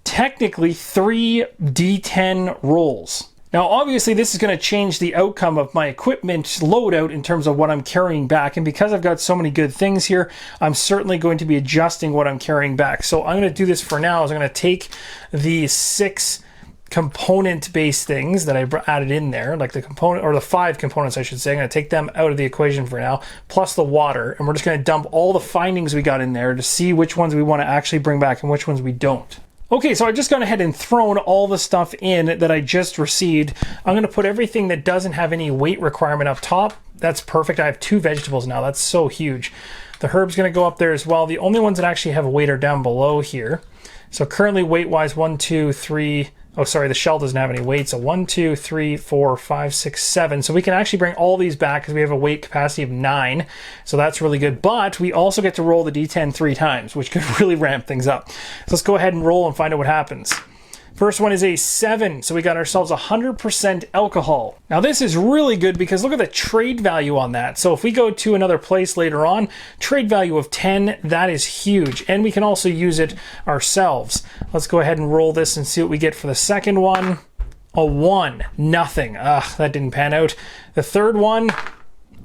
technically 3 D10 rolls. Now, obviously, this is going to change the outcome of my equipment loadout in terms of what I'm carrying back. And because I've got so many good things here, I'm certainly going to be adjusting what I'm carrying back. So I'm going to do this for now. I'm going to take the 6 component-based things that I added in there, like the component, or the 5 components, I should say. I'm going to take them out of the equation for now, plus the water. And we're just going to dump all the findings we got in there to see which ones we want to actually bring back and which ones we don't. Okay, so I've just gone ahead and thrown all the stuff in that I just received. I'm going to put everything that doesn't have any weight requirement up top. That's perfect. I have 2 vegetables now. That's so huge. The herb's going to go up there as well. The only ones that actually have a weight are down below here. So currently weight-wise, 1, 2, 3... Oh, sorry, the shell doesn't have any weight. So 1, 2, 3, 4, 5, 6, 7. So we can actually bring all these back because we have a weight capacity of 9. So that's really good. But we also get to roll the D10 3 times, which could really ramp things up. So let's go ahead and roll and find out what happens. First one is a 7, so we got ourselves 100% alcohol. Now this is really good because look at the trade value on that. So if we go to another place later on, trade value of 10, that is huge. And we can also use it ourselves. Let's go ahead and roll this and see what we get for the second one. A 1, nothing. Ugh, that didn't pan out. The third one,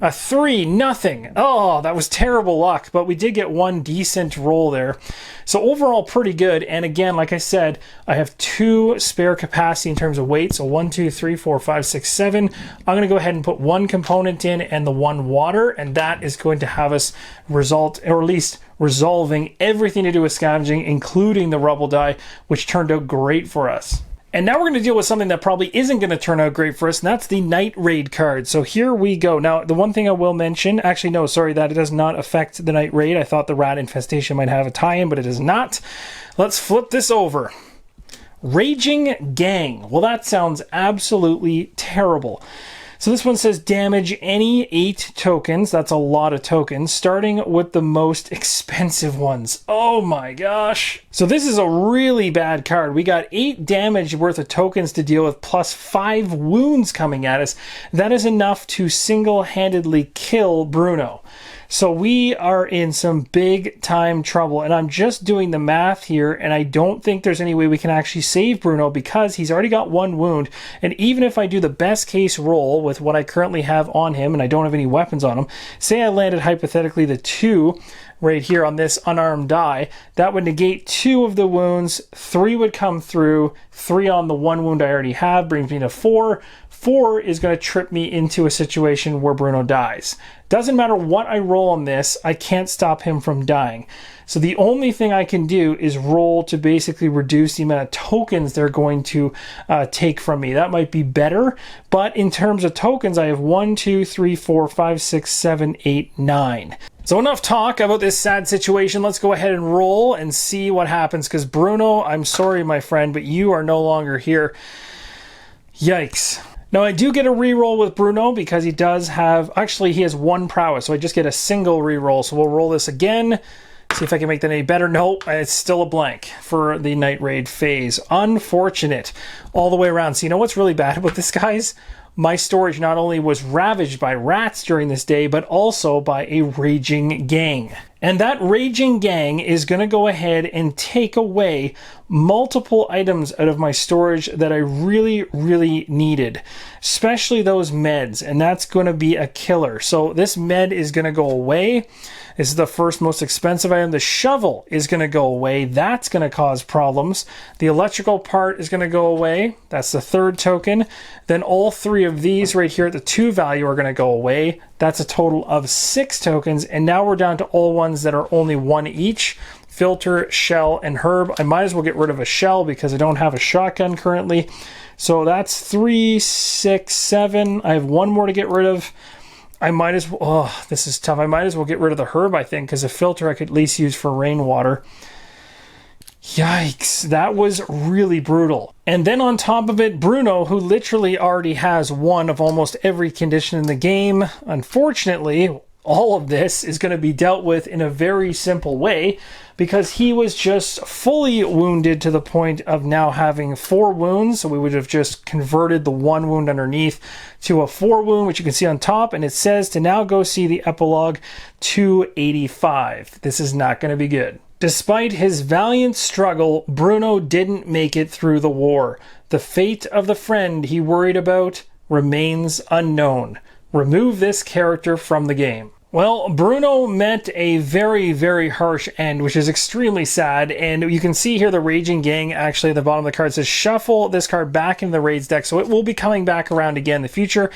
a 3, nothing. Oh, that was terrible luck, but we did get 1 decent roll there. So overall, pretty good. And again, like I said, I have 2 spare capacity in terms of weight. So 1, 2, 3, 4, 5, 6, 7. I'm going to go ahead and put 1 component in and the 1 water, and that is going to have us result, or at least resolving everything to do with scavenging, including the rubble die, which turned out great for us. And now we're going to deal with something that probably isn't going to turn out great for us, and that's the Night Raid card. So here we go. Now, the one thing I will mention, actually, no, sorry, that it does not affect the Night Raid. I thought the rat infestation might have a tie-in, but it does not. Let's flip this over. Raging Gang. Well, that sounds absolutely terrible. So this one says damage any 8 tokens. That's a lot of tokens, starting with the most expensive ones. Oh my gosh. So this is a really bad card. We got 8 damage worth of tokens to deal with, plus 5 wounds coming at us. That is enough to single-handedly kill Bruno. So we are in some big time trouble, and I'm just doing the math here, and I don't think there's any way we can actually save Bruno because he's already got 1 wound, and even if I do the best case roll with what I currently have on him, and I don't have any weapons on him, say I landed hypothetically the 2 right here on this unarmed die, that would negate 2 of the wounds, 3 would come through, 3 on the 1 wound I already have, brings me to 4. 4 is going to trip me into a situation where Bruno dies. Doesn't matter what I roll on this, I can't stop him from dying. So the only thing I can do is roll to basically reduce the amount of tokens they're going to take from me. That might be better, but in terms of tokens, I have 1, 2, 3, 4, 5, 6, 7, 8, 9. So enough talk about this sad situation. Let's go ahead and roll and see what happens, because Bruno, I'm sorry, my friend, but you are no longer here. Yikes. Now, I do get a reroll with Bruno because he does have... Actually, he has 1 prowess, so I just get a single reroll. So we'll roll this again, see if I can make that any better. No, it's still a blank for the Night Raid phase. Unfortunate all the way around. So you know what's really bad about this, guys? My storage not only was ravaged by rats during this day, but also by a raging gang. And that raging gang is going to go ahead and take away multiple items out of my storage that I really, really needed. especially those meds, and that's going to be a killer. So this med is going to go away. This is the first most expensive item. The shovel is going to go away. That's going to cause problems. The electrical part is going to go away. That's the third token. Then all three of these right here at the 2 value are going to go away. That's a total of 6 tokens. And now we're down to all ones that are only 1 each. Filter, shell, and herb. I might as well get rid of a shell because I don't have a shotgun currently. So that's 3, 6, 7. I have 1 more to get rid of. I might as well, oh, this is tough. I might as well get rid of the herb, I think, because a filter I could at least use for rainwater. Yikes, that was really brutal. And then on top of it, Bruno, who literally already has 1 of almost every condition in the game. Unfortunately, all of this is going to be dealt with in a very simple way because he was just fully wounded to the point of now having 4 wounds. So we would have just converted the 1 wound underneath to a 4 wound, which you can see on top. And it says to now go see the epilogue 285. This is not going to be good. Despite his valiant struggle, Bruno didn't make it through the war. The fate of the friend he worried about remains unknown. Remove this character from the game. Well, Bruno met a very, very harsh end, which is extremely sad. And you can see here the Raging Gang actually at the bottom of the card says shuffle this card back into the Raids deck. So it will be coming back around again in the future.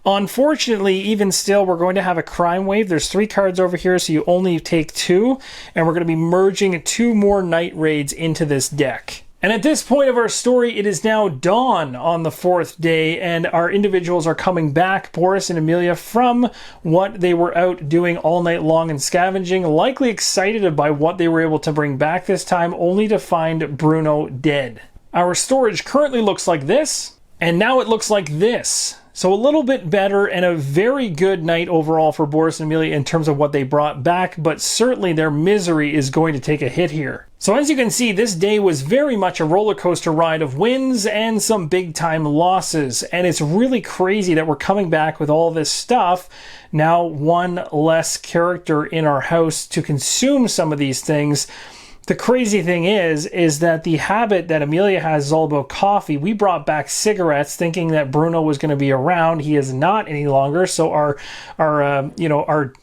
Unfortunately, even still, we're going to have a crime wave. There's 3 cards over here, so you only take 2. And we're going to be merging 2 more night raids into this deck. And at this point of our story, it is now dawn on the 4th day, and our individuals are coming back, Boris and Emilia, from what they were out doing all night long and scavenging, likely excited by what they were able to bring back this time, only to find Bruno dead. Our storage currently looks like this, and now it looks like this. So a little bit better and a very good night overall for Boris and Emilia in terms of what they brought back, but certainly their misery is going to take a hit here. So as you can see, this day was very much a roller coaster ride of wins and some big time losses. And it's really crazy that we're coming back with all this stuff. Now 1 less character in our house to consume some of these things. The crazy thing is that the habit that Emilia has is all about coffee. We brought back cigarettes thinking that Bruno was going to be around. He is not any longer. So our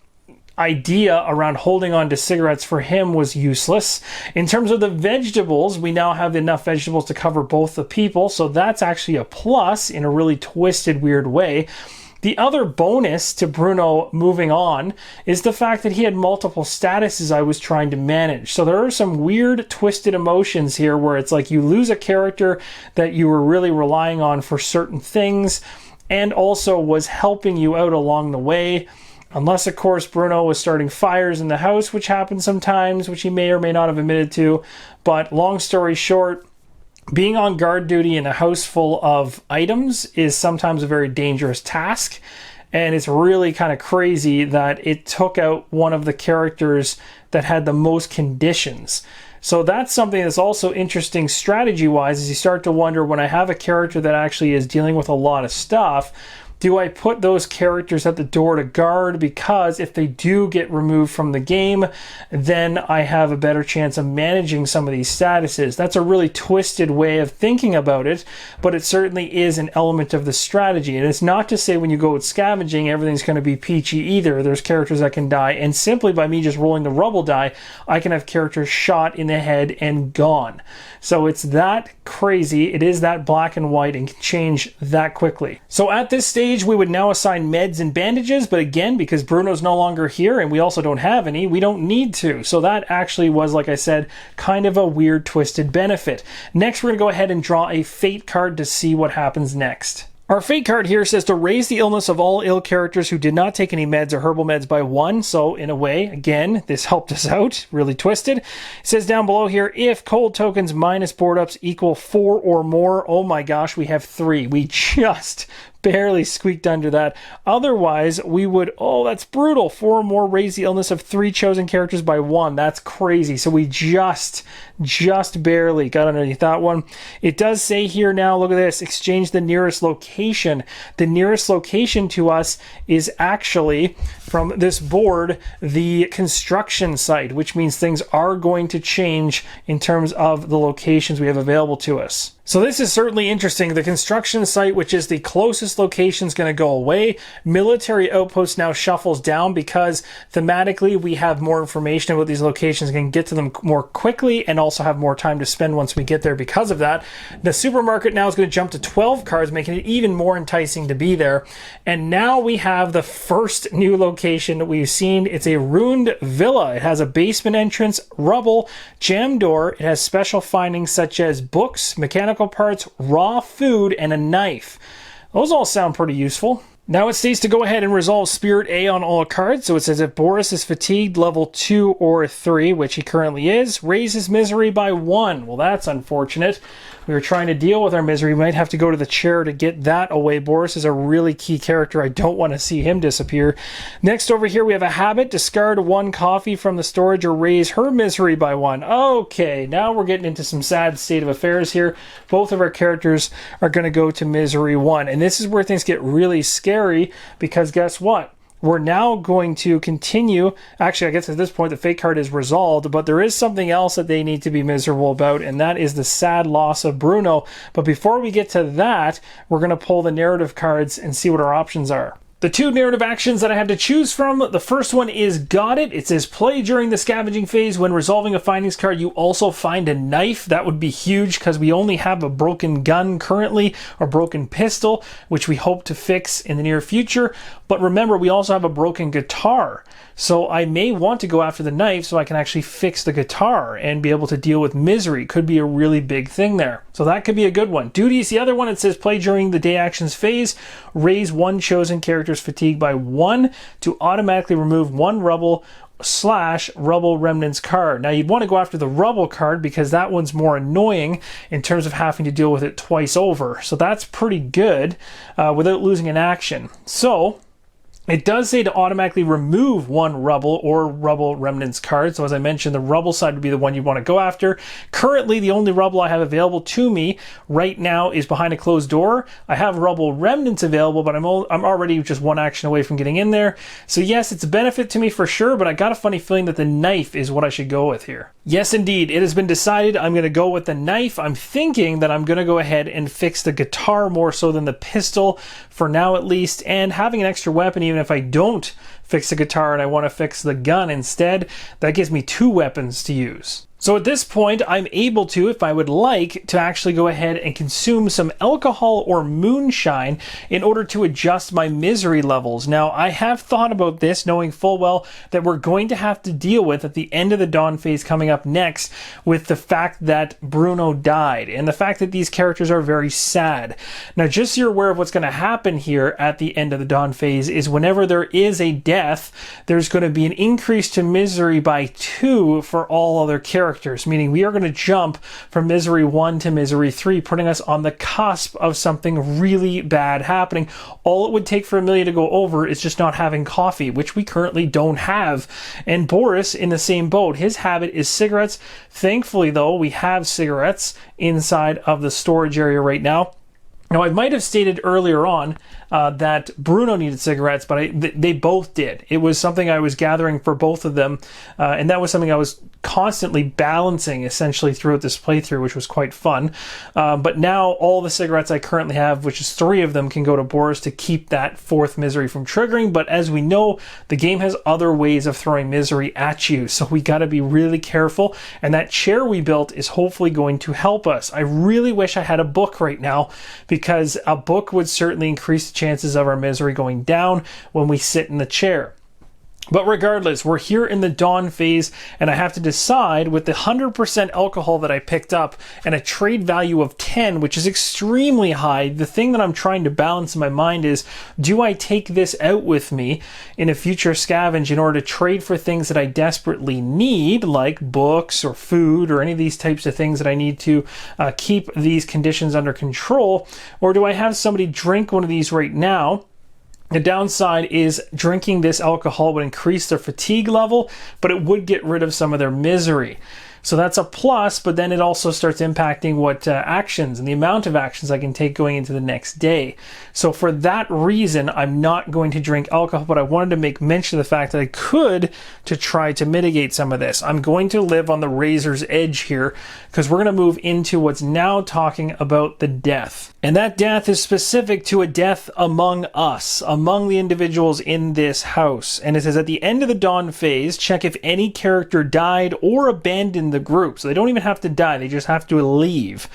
idea around holding on to cigarettes for him was useless. In terms of the vegetables, we now have enough vegetables to cover both the people. So that's actually a plus in a really twisted, weird way. The other bonus to Bruno moving on is the fact that he had multiple statuses I was trying to manage. So there are some weird twisted emotions here where it's like you lose a character that you were really relying on for certain things and also was helping you out along the way. Unless, of course, Bruno was starting fires in the house, which happens sometimes, which he may or may not have admitted to. But long story short, being on guard duty in a house full of items is sometimes a very dangerous task, and it's really kind of crazy that it took out one of the characters that had the most conditions. So that's something that's also interesting strategy-wise, is you start to wonder, when I have a character that actually is dealing with a lot of stuff, do I put those characters at the door to guard? Because if they do get removed from the game, then I have a better chance of managing some of these statuses. That's a really twisted way of thinking about it, but it certainly is an element of the strategy. And it's not to say when you go with scavenging, everything's going to be peachy either. There's characters that can die, and simply by me just rolling the rubble die, I can have characters shot in the head and gone. So it's that crazy. It is that black and white and can change that quickly. So at this stage, we would now assign meds and bandages, but again, because Bruno's no longer here and we also don't have any, we don't need to. So that actually was, like I said, kind of a weird twisted benefit. Next, we're going to go ahead and draw a fate card to see what happens next. Our fate card here says to raise the illness of all ill characters who did not take any meds or herbal meds by 1. So in a way, again, this helped us out. Really twisted. It says down below here, if cold tokens minus board ups equal 4 or more, oh my gosh, we have 3. We just barely squeaked under that. Otherwise, we would, oh, that's brutal. 4 or more, raise the illness of 3 chosen characters by 1. That's crazy. So we just barely got underneath that one. It does say here now, look at this, exchange the nearest location. The nearest location to us is actually, from this board, the construction site, which means things are going to change in terms of the locations we have available to us. So this is certainly interesting. The construction site, which is the closest location, is going to go away. Military outpost now shuffles down because thematically we have more information about these locations and can get to them more quickly and also have more time to spend once we get there because of that. The supermarket now is going to jump to 12 cards, making it even more enticing to be there. And now we have the first new location that we've seen. It's a ruined villa. It has a basement entrance, rubble, jam door. It has special findings such as books, mechanical parts, raw food, and a knife. Those all sound pretty useful. Now it states to go ahead and resolve Spirit A on all cards. So it says if Boris is fatigued level 2 or 3, which he currently is, raise his misery by 1. Well, that's unfortunate. We were trying to deal with our misery. We might have to go to the chair to get that away. Boris is a really key character. I don't want to see him disappear. Next over here, we have a habit. Discard 1 coffee from the storage or raise her misery by 1. Okay, now we're getting into some sad state of affairs here. Both of our characters are going to go to misery 1. And this is where things get really scary because guess what? We're now going to continue. Actually, I guess at this point the fate card is resolved, but there is something else that they need to be miserable about, and that is the sad loss of Bruno. But before we get to that, we're going to pull the narrative cards and see what our options are. The 2 narrative actions that I have to choose from, the first one is Got It. It says play during the scavenging phase. When resolving a findings card, you also find a knife. That would be huge because we only have a broken gun currently, or broken pistol, which we hope to fix in the near future. But remember, we also have a broken guitar. So I may want to go after the knife so I can actually fix the guitar and be able to deal with misery. Could be a really big thing there. So that could be a good one. Duties, the other one, it says play during the day actions phase. Raise 1 chosen character's fatigue by 1 to automatically remove 1 rubble / rubble remnants card. Now you'd want to go after the rubble card because that one's more annoying in terms of having to deal with it twice over. So that's pretty good without losing an action. So it does say to automatically remove 1 rubble or rubble remnants card. So as I mentioned, the rubble side would be the one you want to go after. Currently, the only rubble I have available to me right now is behind a closed door. I have rubble remnants available, but I'm already just 1 action away from getting in there. So yes, it's a benefit to me for sure, but I got a funny feeling that the knife is what I should go with here. Yes, indeed. It has been decided I'm going to go with the knife. I'm thinking that I'm going to go ahead and fix the guitar more so than the pistol for now at least, and having an extra weapon, even if I don't fix the guitar and I want to fix the gun instead, that gives me 2 weapons to use. So at this point, I'm able to, if I would like, to actually go ahead and consume some alcohol or moonshine in order to adjust my misery levels. Now, I have thought about this, knowing full well that we're going to have to deal with at the end of the dawn phase coming up next with the fact that Bruno died and the fact that these characters are very sad. Now, just so you're aware of what's going to happen here at the end of the dawn phase is whenever there is a death, there's going to be an increase to misery by 2 for all other characters. Meaning we are going to jump from misery 1 to misery 3, putting us on the cusp of something really bad happening. All it would take for Emilia to go over is just not having coffee, which we currently don't have. And Boris in the same boat. His habit is cigarettes. Thankfully, though, we have cigarettes inside of the storage area right now. Now, I might have stated earlier on that Bruno needed cigarettes, but they both did. It was something I was gathering for both of them, and that was something I was constantly balancing essentially throughout this playthrough, which was quite fun. But now all the cigarettes I currently have, which is 3 of them, can go to Boris to keep that 4th misery from triggering. But as we know, the game has other ways of throwing misery at you, so we got to be really careful. And that chair we built is hopefully going to help us. I really wish I had a book right now, because a book would certainly increase the chances of our misery going down when we sit in the chair. But regardless, we're here in the dawn phase, and I have to decide with the 100% alcohol that I picked up and a trade value of 10, which is extremely high. The thing that I'm trying to balance in my mind is, do I take this out with me in a future scavenge in order to trade for things that I desperately need, like books or food or any of these types of things that I need to keep these conditions under control? Or do I have somebody drink one of these right now? The downside is drinking this alcohol would increase their fatigue level, but it would get rid of some of their misery. So that's a plus, but then it also starts impacting what actions and the amount of actions I can take going into the next day. So for that reason, I'm not going to drink alcohol, but I wanted to make mention of the fact that I could to try to mitigate some of this. I'm going to live on the razor's edge here because we're going to move into what's now talking about the death. And that death is specific to a death among us, among the individuals in this house. And it says at the end of the dawn phase, check if any character died or abandoned the group. So they don't even have to die, they just have to leave.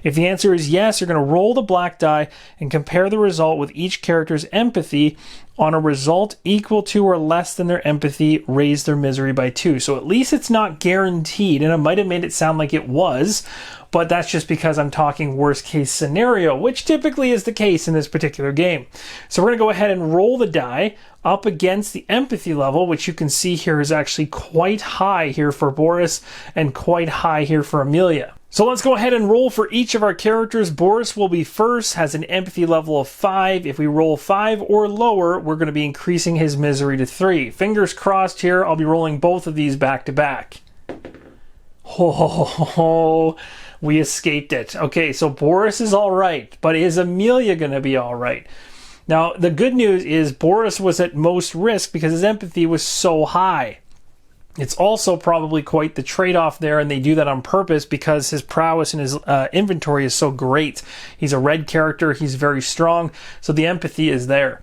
If the answer is yes, you're going to roll the black die and compare the result with each character's empathy. On a result equal to or less than their empathy, raise their misery by 2. So at least it's not guaranteed, and I might have made it sound like it was, but that's just because I'm talking worst case scenario, which typically is the case in this particular game. So we're going to go ahead and roll the die up against the empathy level, which you can see here is actually quite high here for Boris and quite high here for Emilia. So let's go ahead and roll for each of our characters. Boris will be first, has an empathy level of 5. If we roll 5 or lower, we're going to be increasing his misery to 3. Fingers crossed here, I'll be rolling both of these back to back. Oh, we escaped it. Okay, so Boris is all right, but is Emilia going to be all right? Now, the good news is Boris was at most risk because his empathy was so high. It's also probably quite the trade-off there, and they do that on purpose because his prowess and his inventory is so great. He's a red character, he's very strong, so the empathy is there.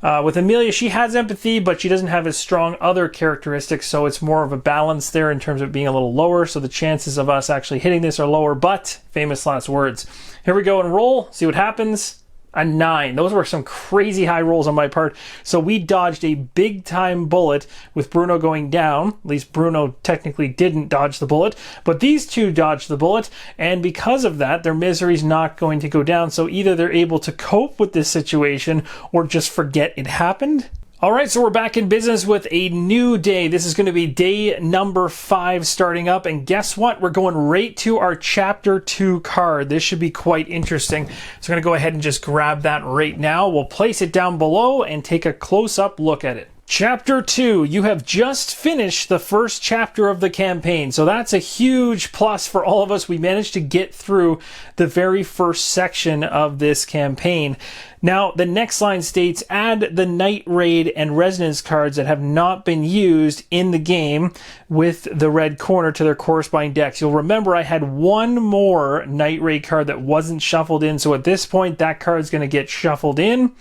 With Emilia, she has empathy, but she doesn't have as strong other characteristics, so it's more of a balance there in terms of being a little lower, so the chances of us actually hitting this are lower, but famous last words. Here we go and roll, see what happens. A 9. Those were some crazy high rolls on my part. So we dodged a big time bullet with Bruno going down. At least Bruno technically didn't dodge the bullet, but these two dodged the bullet. And because of that, their misery's not going to go down. So either they're able to cope with this situation or just forget it happened. All right, so we're back in business with a new day. This is going to be day number 5 starting up. And guess what? We're going right to our chapter 2 card. This should be quite interesting. So I'm going to go ahead and just grab that right now. We'll place it down below and take a close-up look at it. Chapter 2, you have just finished the first chapter of the campaign. So that's a huge plus for all of us. We managed to get through the very first section of this campaign. Now, the next line states, add the Night Raid and Resonance cards that have not been used in the game with the red corner to their corresponding decks. You'll remember I had one more Night Raid card that wasn't shuffled in. So at this point, that card is going to get shuffled in.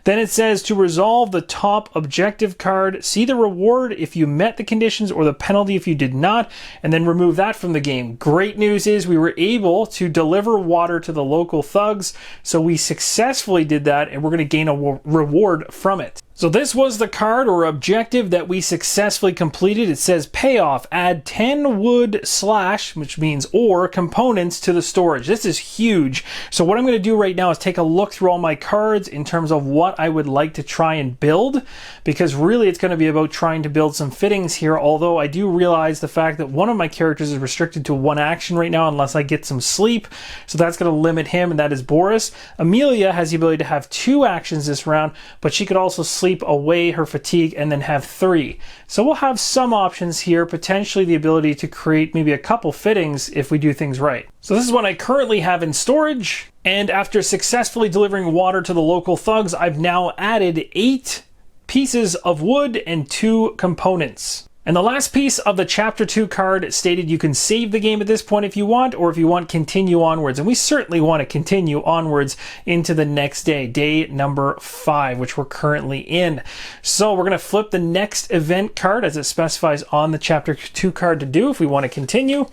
Then it says to resolve the top objective card, see the reward if you met the conditions or the penalty if you did not, and then remove that from the game. Great news is we were able to deliver water to the local thugs, so we successfully did that, and we're going to gain a reward from it. So this was the card or objective that we successfully completed. It says payoff, add 10 wood / which means ore, components to the storage. This is huge. So what I'm going to do right now is take a look through all my cards in terms of what I would like to try and build, because really it's going to be about trying to build some fittings here, although I do realize the fact that one of my characters is restricted to 1 action right now unless I get some sleep, so that's going to limit him, and that is Boris. Emilia has the ability to have 2 actions this round, but she could also sleep away her fatigue and then have 3. So we'll have some options here, potentially the ability to create maybe a couple fittings if we do things right. So this is what I currently have in storage, and after successfully delivering water to the local thugs, I've now added 8 pieces of wood and 2 components. And the last piece of the Chapter 2 card stated you can save the game at this point if you want, or if you want, continue onwards. And we certainly want to continue onwards into the next day, day number 5, which we're currently in. So we're going to flip the next event card as it specifies on the Chapter 2 card to do if we want to continue.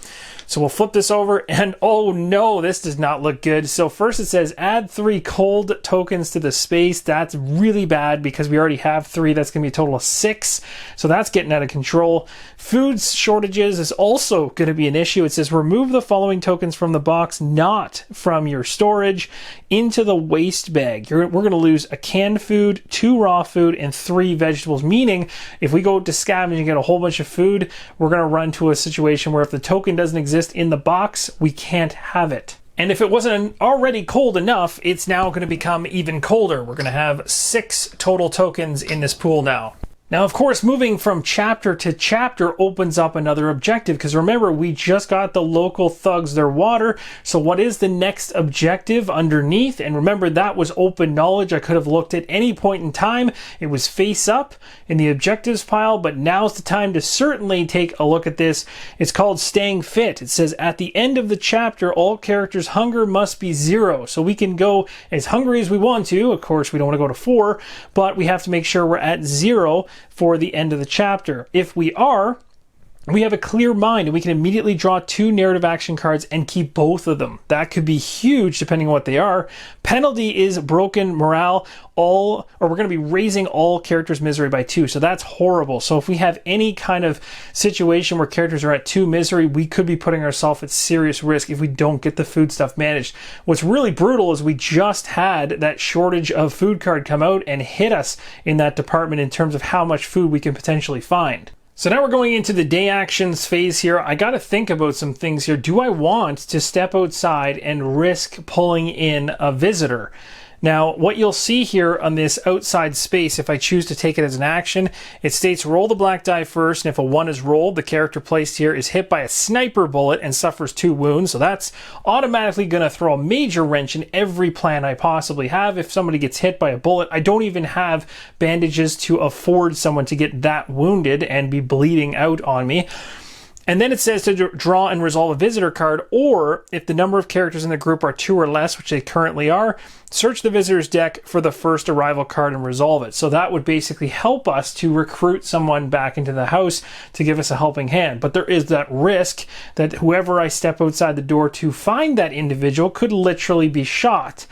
So we'll flip this over, and oh no, this does not look good. So first it says add 3 cold tokens to the space. That's really bad because we already have 3. That's going to be a total of 6. So that's getting out of control. Food shortages is also going to be an issue. It says remove the following tokens from the box, not from your storage, into the waste bag. We're going to lose a canned food, 2 raw food, and 3 vegetables, meaning if we go to scavenge and get a whole bunch of food, we're going to run to a situation where if the token doesn't exist in the box, we can't have it. And if it wasn't already cold enough, it's now going to become even colder. We're going to have 6 total tokens in this pool now. Now, of course, moving from chapter to chapter opens up another objective, because remember, we just got the local thugs their water. So what is the next objective underneath? And remember, that was open knowledge. I could have looked at any point in time. It was face up in the objectives pile, but now's the time to certainly take a look at this. It's called staying fit. It says at the end of the chapter, all characters' hunger must be 0. So we can go as hungry as we want to. Of course, we don't want to go to 4, but we have to make sure we're at 0 for the end of the chapter. If we are, we have a clear mind and we can immediately draw 2 narrative action cards and keep both of them. That could be huge depending on what they are. Penalty is broken morale, we're going to be raising all characters' misery by 2. So that's horrible. So if we have any kind of situation where characters are at 2 misery, we could be putting ourselves at serious risk if we don't get the food stuff managed. What's really brutal is we just had that shortage of food card come out and hit us in that department in terms of how much food we can potentially find. So now we're going into the day actions phase here. I got to think about some things here. Do I want to step outside and risk pulling in a visitor? Now, what you'll see here on this outside space, if I choose to take it as an action, it states roll the black die first, and if a 1 is rolled, the character placed here is hit by a sniper bullet and suffers 2 wounds. So that's automatically going to throw a major wrench in every plan I possibly have. If somebody gets hit by a bullet, I don't even have bandages to afford someone to get that wounded and be bleeding out on me. And then it says to draw and resolve a visitor card, or if the number of characters in the group are 2 or less, which they currently are, search the visitor's deck for the first arrival card and resolve it. So that would basically help us to recruit someone back into the house to give us a helping hand. But there is that risk that whoever I step outside the door to find that individual could literally be shot.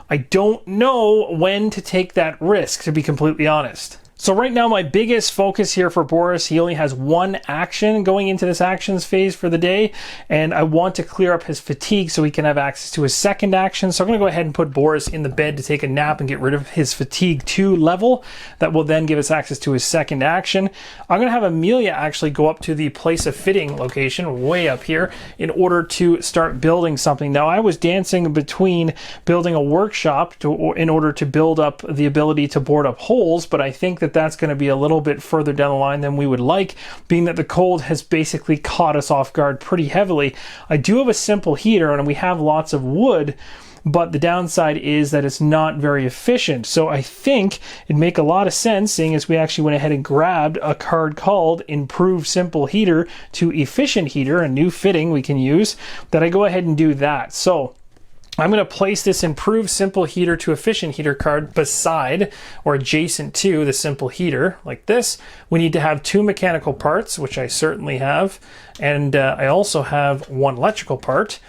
I don't know when to take that risk, to be completely honest. So right now, my biggest focus here for Boris, he only has 1 action going into this actions phase for the day, and I want to clear up his fatigue so he can have access to his second action. So I'm going to go ahead and put Boris in the bed to take a nap and get rid of his fatigue 2 level. That will then give us access to his second action. I'm going to have Emilia actually go up to the place of fitting location way up here in order to start building something. Now, I was dancing between building a workshop in order to build up the ability to board up holes, but I think that that's going to be a little bit further down the line than we would like, being that the cold has basically caught us off guard pretty heavily. I do have a simple heater and we have lots of wood, but the downside is that it's not very efficient. So I think it'd make a lot of sense, seeing as we actually went ahead and grabbed a card called Improve Simple Heater to Efficient Heater, a new fitting we can use, that I go ahead and do that. So I'm going to place this Improve Simple Heater to Efficient Heater card beside or adjacent to the Simple Heater, like this. We need to have 2 mechanical parts, which I certainly have, and I also have 1 electrical part.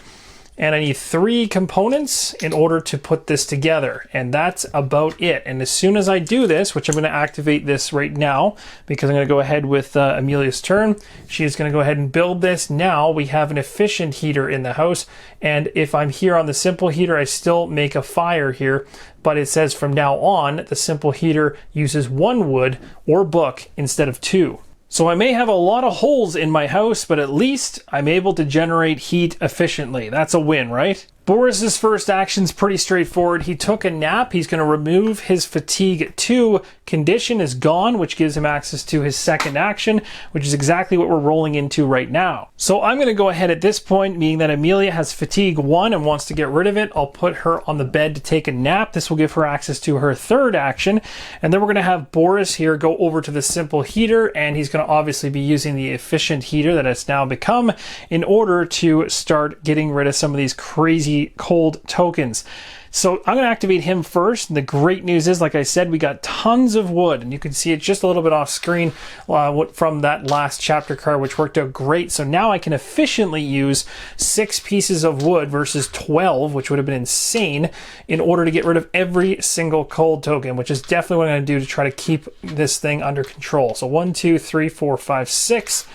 And I need 3 components in order to put this together. And that's about it. And as soon as I do this, which I'm going to activate this right now, because I'm going to go ahead with Emilia's turn. She is going to go ahead and build this. Now we have an efficient heater in the house. And if I'm here on the simple heater, I still make a fire here. But it says from now on, the simple heater uses 1 wood or book instead of 2. So I may have a lot of holes in my house, but at least I'm able to generate heat efficiently. That's a win, right? Boris's first action's pretty straightforward. He took a nap. He's going to remove his fatigue 2. Condition is gone, which gives him access to his second action, which is exactly what we're rolling into right now. So I'm going to go ahead at this point, meaning that Emilia has fatigue 1 and wants to get rid of it. I'll put her on the bed to take a nap. This will give her access to her third action. And then we're going to have Boris here go over to the simple heater, and he's going to obviously be using the efficient heater that it's now become in order to start getting rid of some of these crazy cold tokens. So I'm going to activate him first. And the great news is, like I said, we got tons of wood, and you can see it just a little bit off screen from that last chapter card, which worked out great. So now I can efficiently use 6 pieces of wood versus 12, which would have been insane, in order to get rid of every single cold token, which is definitely what I'm going to do to try to keep this thing under control. So 1, 2, 3, 4, 5, 6.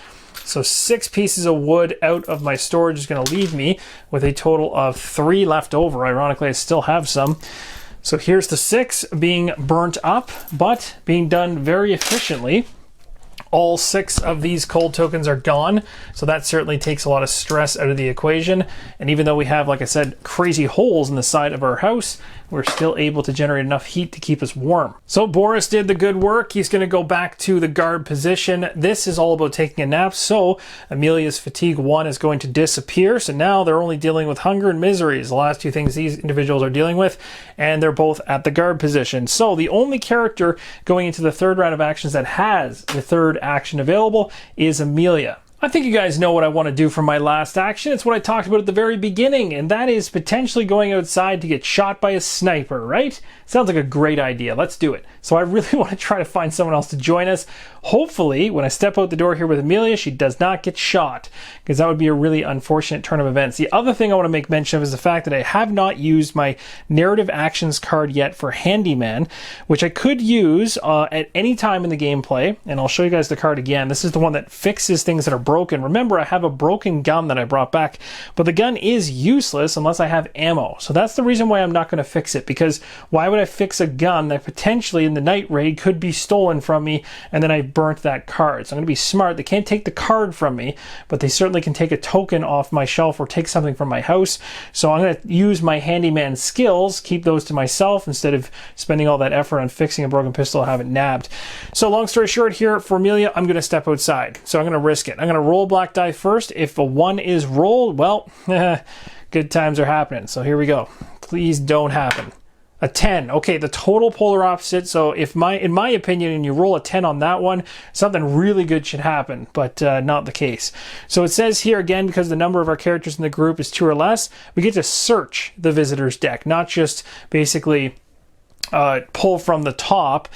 So 6 pieces of wood out of my storage is going to leave me with a total of 3 left over. Ironically, I still have some. So here's the 6 being burnt up, but being done very efficiently. All 6 of these cold tokens are gone, so that certainly takes a lot of stress out of the equation. And even though we have, like I said, crazy holes in the side of our house, we're still able to generate enough heat to keep us warm. So Boris did the good work. He's going to go back to the guard position. This is all about taking a nap, so Emilia's fatigue 1 is going to disappear. So now they're only dealing with hunger and miseries, the last 2 things these individuals are dealing with, and they're both at the guard position. So the only character going into the 3rd round of actions that has the 3rd action available is Emilia. I think you guys know what I want to do for my last action. It's what I talked about at the very beginning, and that is potentially going outside to get shot by a sniper, right? Sounds like a great idea. Let's do it. So I really want to try to find someone else to join us. Hopefully, when I step out the door here with Emilia, she does not get shot, because that would be a really unfortunate turn of events. The other thing I want to make mention of is the fact that I have not used my narrative actions card yet for Handyman, which I could use at any time in the gameplay, and I'll show you guys the card again. This is the one that fixes things that are broken. Remember, I have a broken gun that I brought back, but the gun is useless unless I have ammo. So that's the reason why I'm not going to fix it, because why would I fix a gun that potentially in the night raid could be stolen from me, and then I burnt that card? So I'm going to be smart. They can't take the card from me, but they certainly can take a token off my shelf or take something from my house. So I'm going to use my handyman skills, keep those to myself instead of spending all that effort on fixing a broken pistol and have it nabbed. So long story short here, for Emilia, I'm going to step outside. So I'm going to risk it. I'm going to roll black die first. If a 1 is rolled, well, good times are happening. So here we go. Please don't happen. A 10. Okay, the total polar opposite. So if in my opinion, and you roll a 10 on that one, something really good should happen, but not the case. So it says here again, because the number of our characters in the group is 2 or less, we get to search the visitor's deck, not just basically pull from the top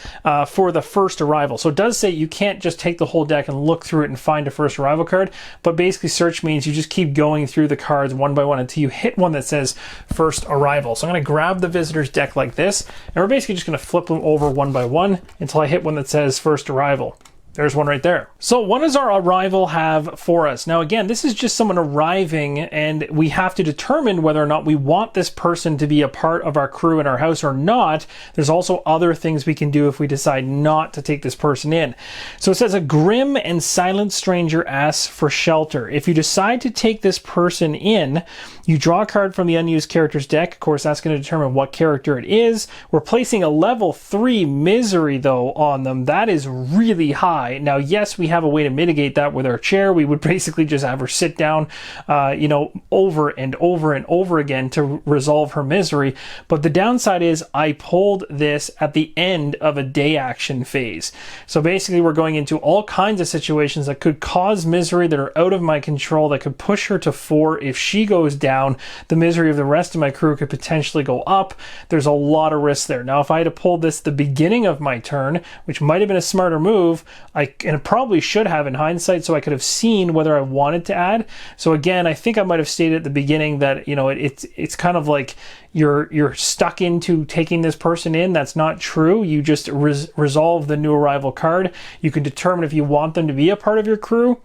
for the first arrival. So it does say you can't just take the whole deck and look through it and find a first arrival card, but basically search means you just keep going through the cards one by one until you hit one that says first arrival. So I'm going to grab the visitor's deck like this, and we're basically just going to flip them over one by one until I hit one that says first arrival. There's one right there. So what does our arrival have for us? Now again, this is just someone arriving, and we have to determine whether or not we want this person to be a part of our crew in our house or not. There's also other things we can do if we decide not to take this person in. So it says a grim and silent stranger asks for shelter. If you decide to take this person in, you draw a card from the unused character's deck. Of course, that's going to determine what character it is. We're placing a level 3 misery though on them. That is really high. Now, yes, we have a way to mitigate that with our chair. We would basically just have her sit down, over and over and over again to resolve her misery. But the downside is I pulled this at the end of a day action phase. So basically, we're going into all kinds of situations that could cause misery that are out of my control, that could push her to 4. If she goes down, the misery of the rest of my crew could potentially go up. There's a lot of risk there. Now, if I had pulled this the beginning of my turn, which might have been a smarter move, and probably should have in hindsight, so I could have seen whether I wanted to add. So again, I think I might have stated at the beginning that it's kind of like you're stuck into taking this person in. That's not true. You just resolve the new arrival card. You can determine if you want them to be a part of your crew,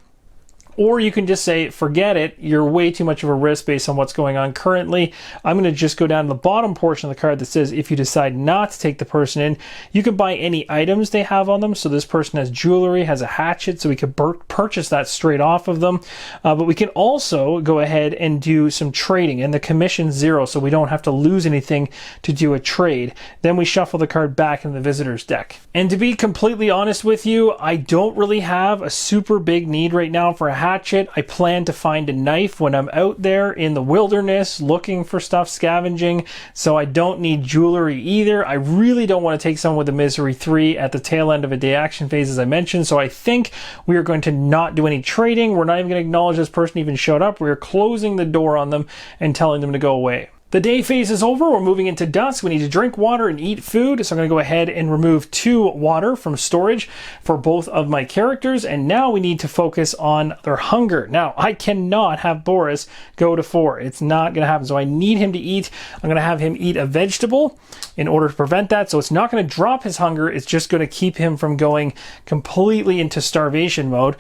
or you can just say, forget it, you're way too much of a risk based on what's going on currently. I'm going to just go down to the bottom portion of the card that says, if you decide not to take the person in, you can buy any items they have on them. So this person has jewelry, has a hatchet, so we could purchase that straight off of them. But we can also go ahead and do some trading, and the commission's 0, so we don't have to lose anything to do a trade. Then we shuffle the card back in the visitor's deck. And to be completely honest with you, I don't really have a super big need right now for a hatchet. I plan to find a knife when I'm out there in the wilderness looking for stuff, scavenging, so I don't need jewelry either. I really don't want to take someone with a misery 3 at the tail end of a day action phase, as I mentioned, so I think we are going to not do any trading. We're not even going to acknowledge this person even showed up. We're closing the door on them and telling them to go away. The day phase is over. We're moving into dusk. We need to drink water and eat food. So I'm going to go ahead and remove 2 water from storage for both of my characters. And now we need to focus on their hunger. Now, I cannot have Boris go to 4. It's not going to happen. So I need him to eat. I'm going to have him eat a vegetable in order to prevent that. So it's not going to drop his hunger. It's just going to keep him from going completely into starvation mode.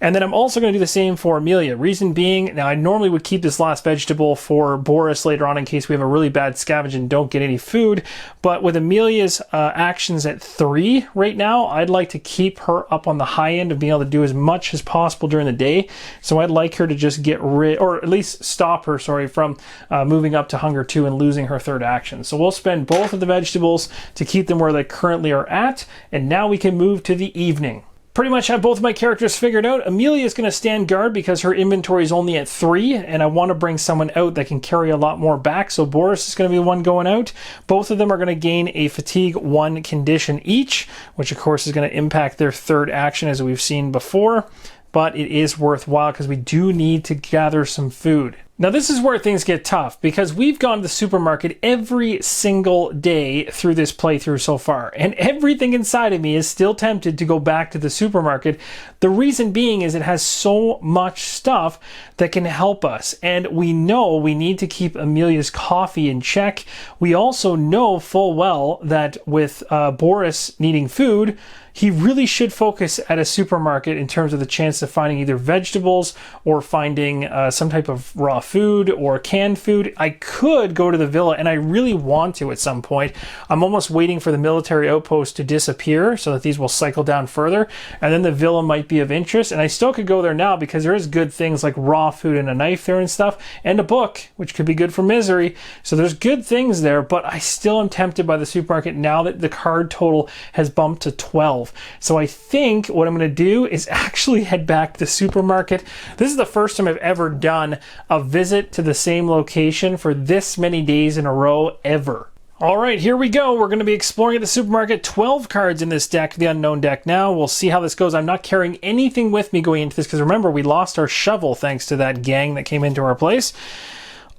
And then I'm also going to do the same for Emilia. Reason being, now I normally would keep this last vegetable for Boris later on in case we have a really bad scavenge and don't get any food. But with Emilia's actions at 3 right now, I'd like to keep her up on the high end of being able to do as much as possible during the day. So I'd like her to just get rid, or at least stop her, sorry, from moving up to hunger 2 and losing her 3rd action. So we'll spend both of the vegetables to keep them where they currently are at. And now we can move to the evening. Pretty much have both of my characters figured out. Emilia is going to stand guard because her inventory is only at 3, and I want to bring someone out that can carry a lot more back. So Boris is going to be the one going out. Both of them are going to gain a fatigue 1 condition each, which of course is going to impact their 3rd action as we've seen before. But it is worthwhile because we do need to gather some food. Now this is where things get tough because we've gone to the supermarket every single day through this playthrough so far, and everything inside of me is still tempted to go back to the supermarket. The reason being is it has so much stuff that can help us, and we know we need to keep Emilia's coffee in check. We also know full well that with Boris needing food, he really should focus at a supermarket in terms of the chance of finding either vegetables or finding some type of raw food or canned food. I could go to the villa, and I really want to at some point. I'm almost waiting for the military outpost to disappear so that these will cycle down further, and then the villa might be of interest. And I still could go there now because there is good things like raw food and a knife there and stuff, and a book, which could be good for misery. So there's good things there, but I still am tempted by the supermarket now that the card total has bumped to 12. So I think what I'm going to do is actually head back to the supermarket. This is the first time I've ever done a visit to the same location for this many days in a row ever. All right, here we go. We're going to be exploring at the supermarket. 12 cards in this deck, the unknown deck now. We'll see how this goes. I'm not carrying anything with me going into this because remember, we lost our shovel thanks to that gang that came into our place.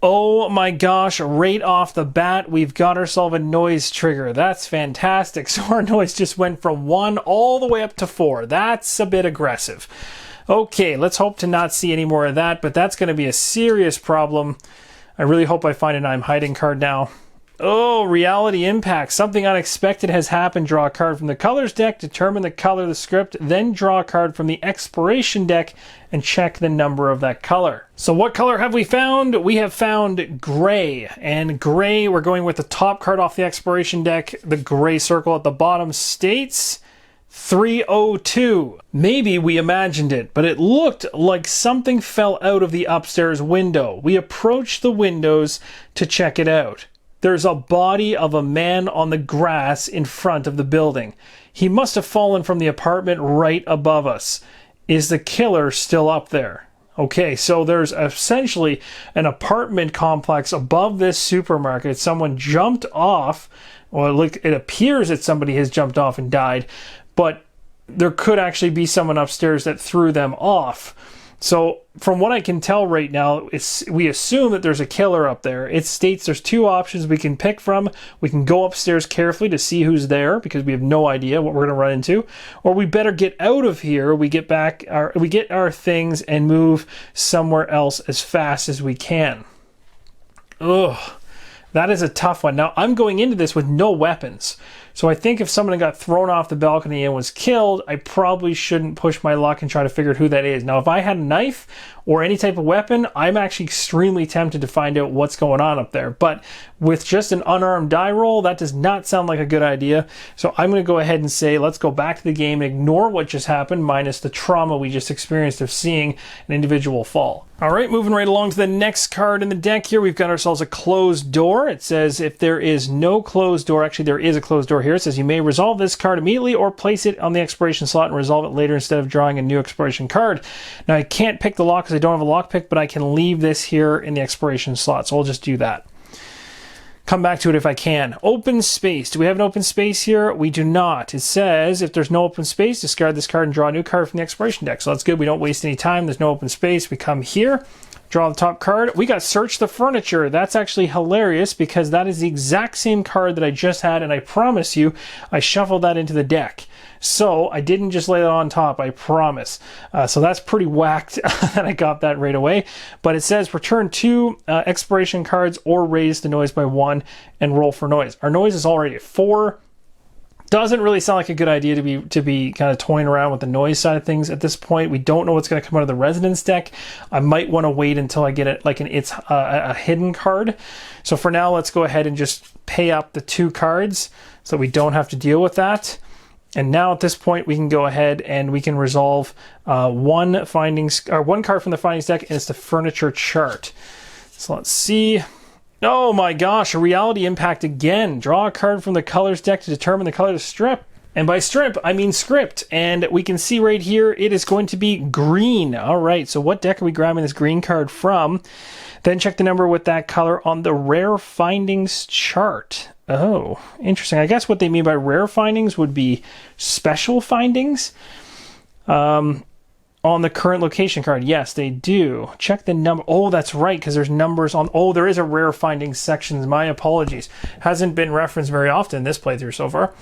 Oh my gosh, right off the bat, we've got ourselves a noise trigger. That's fantastic. So our noise just went from 1 all the way up to 4. That's a bit aggressive. Okay, let's hope to not see any more of that, but that's going to be a serious problem. I really hope I find an I'm hiding card now. Oh, reality impact. Something unexpected has happened. Draw a card from the colors deck, determine the color of the script, then draw a card from the exploration deck and check the number of that color. So what color have we found? We have found gray. And gray, we're going with the top card off the exploration deck. The gray circle at the bottom states 302. Maybe we imagined it, but it looked like something fell out of the upstairs window. We approached the windows to check it out. There's a body of a man on the grass in front of the building. He must have fallen from the apartment right above us. Is the killer still up there? Okay, so there's essentially an apartment complex above this supermarket. Someone jumped off. Well, look, it appears that somebody has jumped off and died, but there could actually be someone upstairs that threw them off. So from what I can tell right now, we assume that there's a killer up there. It states there's 2 options we can pick from. We can go upstairs carefully to see who's there because we have no idea what we're going to run into, or we better get out of here. We get our things and move somewhere else as fast as we can. Ugh. That is a tough one. Now, I'm going into this with no weapons. So I think if someone got thrown off the balcony and was killed, I probably shouldn't push my luck and try to figure out who that is. Now, if I had a knife or any type of weapon, I'm actually extremely tempted to find out what's going on up there. But with just an unarmed die roll, that does not sound like a good idea. So I'm going to go ahead and say, let's go back to the game and ignore what just happened, minus the trauma we just experienced of seeing an individual fall. All right, moving right along to the next card in the deck here, we've got ourselves a closed door. It says if there is no closed door, actually there is a closed door here. It says you may resolve this card immediately or place it on the exploration slot and resolve it later instead of drawing a new exploration card. Now I can't pick the lock because I don't have a lockpick, but I can leave this here in the exploration slot, so we'll just do that. Come back to it if I can. Open space. Do we have an open space here? We do not. It says if there's no open space, discard this card and draw a new card from the exploration deck. So that's good. We don't waste any time. There's no open space. We come here, draw the top card. We got search the furniture. That's actually hilarious because that is the exact same card that I just had, and I promise you, I shuffled that into the deck. So I didn't just lay it on top, I promise. So that's pretty whacked that I got that right away. But it says return 2 exploration cards or raise the noise by 1 and roll for noise. Our noise is already at 4. Doesn't really sound like a good idea to be kind of toying around with the noise side of things at this point. We don't know what's going to come out of the Resonance deck. I might want to wait until I get it like a hidden card. So for now, let's go ahead and just pay up the 2 cards so we don't have to deal with that. And now at this point, we can go ahead and we can resolve one card from the findings deck, and it's the furniture chart. So let's see. Oh my gosh, a reality impact again. Draw a card from the colors deck to determine the color of the strip. And by strip, I mean script. And we can see right here, it is going to be green. All right, so what deck are we grabbing this green card from? Then check the number with that color on the rare findings chart. Oh, interesting. I guess what they mean by rare findings would be special findings. On the current location card, yes, they do. Check the number. Oh, that's right, because there's numbers on. Oh, there is a rare findings section. My apologies. Hasn't been referenced very often in this playthrough so far.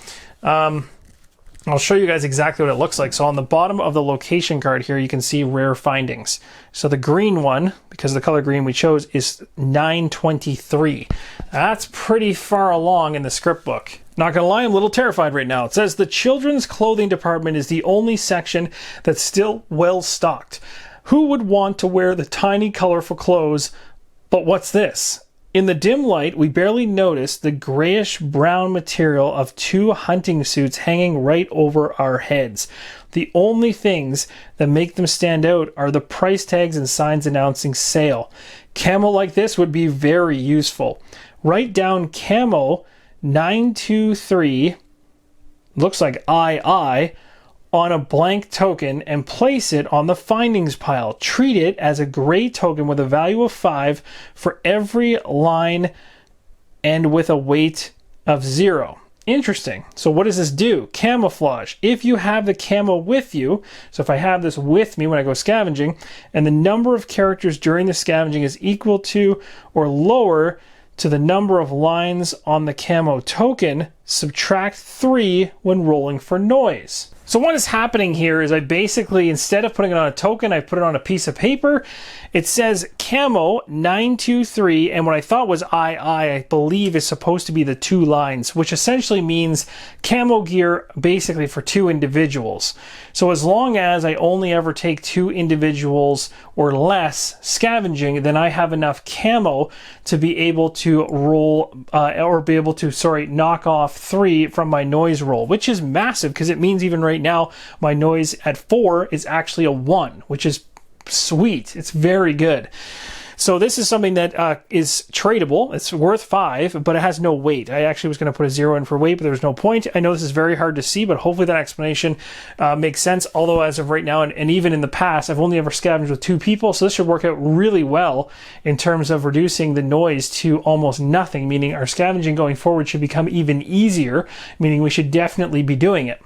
I'll show you guys exactly what it looks like. So on the bottom of the location card here, you can see rare findings. So the green one, because the color green we chose, is 923. That's pretty far along in the script book. Not gonna lie, I'm a little terrified right now. It says the children's clothing department is the only section that's still well stocked. Who would want to wear the tiny colorful clothes? But what's this? In the dim light, we barely notice the grayish brown material of 2 hunting suits hanging right over our heads. The only things that make them stand out are the price tags and signs announcing sale. Camo like this would be very useful. Write down camo 923, looks like I, on a blank token and place it on the findings pile. Treat it as a gray token with a value of 5 for every line and with a weight of 0. Interesting. So what does this do? Camouflage. If you have the camo with you, so if I have this with me when I go scavenging, and the number of characters during the scavenging is equal to or lower to the number of lines on the camo token, subtract 3 when rolling for noise. So what is happening here is I basically, instead of putting it on a token, I put it on a piece of paper. It says camo 923, and what I thought was I believe is supposed to be the 2 lines, which essentially means camo gear basically for 2 individuals. So as long as I only ever take 2 individuals or less scavenging, then I have enough camo to be able to roll, knock off 3 from my noise roll, which is massive because it means even right now my noise at 4 is actually a 1, which is sweet. It's very good. So this is something that is tradable. It's worth 5, but it has no weight. I actually was going to put a 0 in for weight, but there's no point. I know this is very hard to see, but hopefully that explanation makes sense. Although as of right now, and even in the past, I've only ever scavenged with 2 people, so this should work out really well in terms of reducing the noise to almost nothing, meaning our scavenging going forward should become even easier, meaning we should definitely be doing it.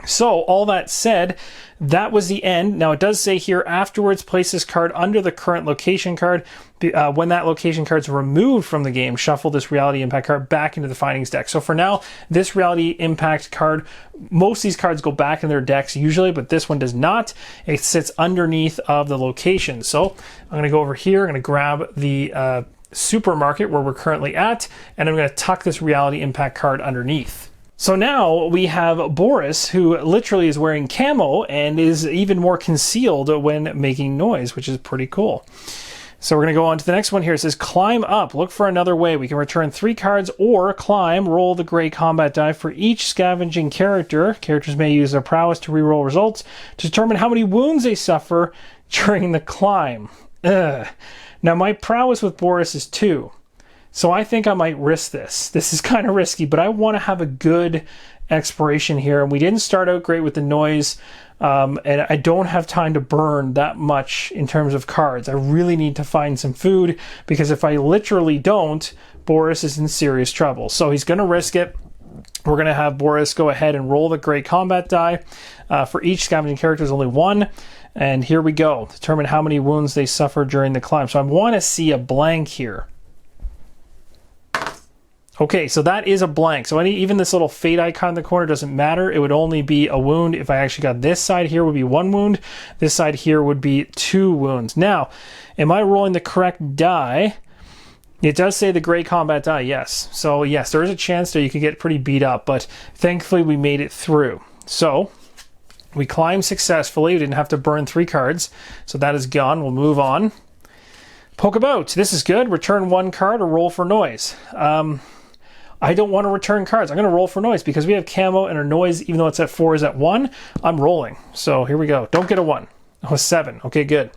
So all that said, that was the end. Now it does say here afterwards, place this card under the current location card. When that location card is removed from the game, shuffle this reality impact card back into the findings deck. So for now, this reality impact card, most of these cards go back in their decks usually, but this one does not. It sits underneath of the location. So I'm going to go over here. I'm going to grab the supermarket where we're currently at, and I'm going to tuck this reality impact card underneath. So now we have Boris, who literally is wearing camo and is even more concealed when making noise, which is pretty cool. So we're going to go on to the next one here. It says climb up, look for another way. We can return 3 cards or climb, roll the gray combat die for each scavenging character. Characters may use their prowess to reroll results to determine how many wounds they suffer during the climb. Ugh. Now my prowess with Boris is 2. So I think I might risk this. This is kind of risky, but I want to have a good exploration here. And we didn't start out great with the noise, and I don't have time to burn that much in terms of cards. I really need to find some food, because if I literally don't, Boris is in serious trouble. So he's going to risk it. We're going to have Boris go ahead and roll the gray combat die. For each scavenging character is only 1. And here we go. Determine how many wounds they suffer during the climb. So I want to see a blank here. Okay, so that is a blank. So even this little fate icon in the corner doesn't matter. It would only be a wound. If I actually got this side here would be 1 wound. This side here would be 2 wounds. Now, am I rolling the correct die? It does say the gray combat die, yes. So yes, there is a chance that you could get pretty beat up, but thankfully we made it through. So we climbed successfully. We didn't have to burn 3 cards. So that is gone. We'll move on. Poke about. This is good. Return 1 card or roll for noise. I don't want to return cards. I'm going to roll for noise because we have camo and our noise, even though it's at 4, is at 1. I'm rolling. So here we go. Don't get a 1. Oh, 7. Okay, good.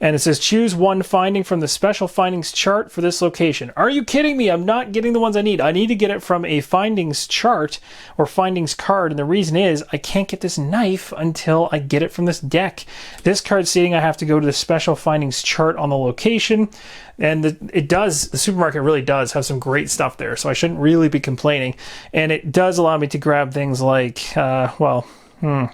And it says choose 1 finding from the special findings chart for this location. Are you kidding me? I'm not getting the ones I need. I need to get it from a findings chart or findings card. And the reason is I can't get this knife until I get it from this deck. This card stating I have to go to the special findings chart on the location. And the supermarket really does have some great stuff there. So I shouldn't really be complaining. And it does allow me to grab things like,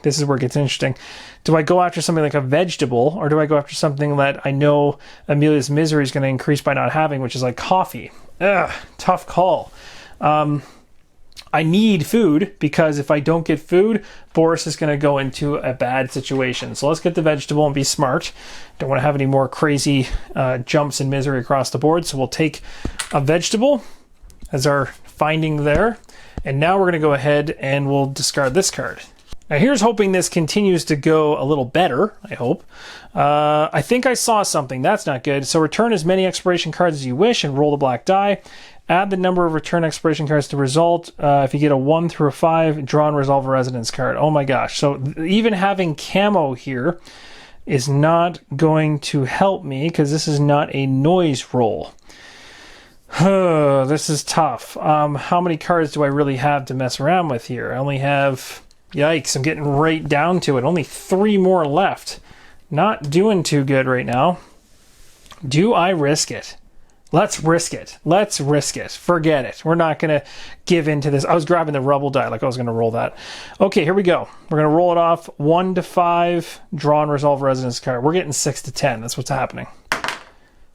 this is where it gets interesting. Do I go after something like a vegetable, or do I go after something that I know Emilia's misery is going to increase by not having, which is like coffee? Ugh, tough call. I need food, because if I don't get food, Boris is going to go into a bad situation. So let's get the vegetable and be smart. Don't want to have any more crazy jumps in misery across the board. So we'll take a vegetable as our finding there. And now we're going to go ahead and we'll discard this card. Now here's hoping this continues to go a little better, I hope. I think I saw something. That's not good. So return as many exploration cards as you wish and roll the black die. Add the number of return exploration cards to result. If you get a 1 through a 5, draw and resolve a residence card. Oh my gosh. So even having camo here is not going to help me because this is not a noise roll. This is tough. How many cards do I really have to mess around with here? I only have... Yikes, I'm getting right down to it. Only 3 more left. Not doing too good right now. Do I risk it? Let's risk it. Let's risk it. Forget it. We're not going to give in to this. I was grabbing the rubble die like I was going to roll that. Okay, here we go. We're going to roll it off. 1 to 5. Draw and resolve residence card. We're getting 6 to 10. That's what's happening.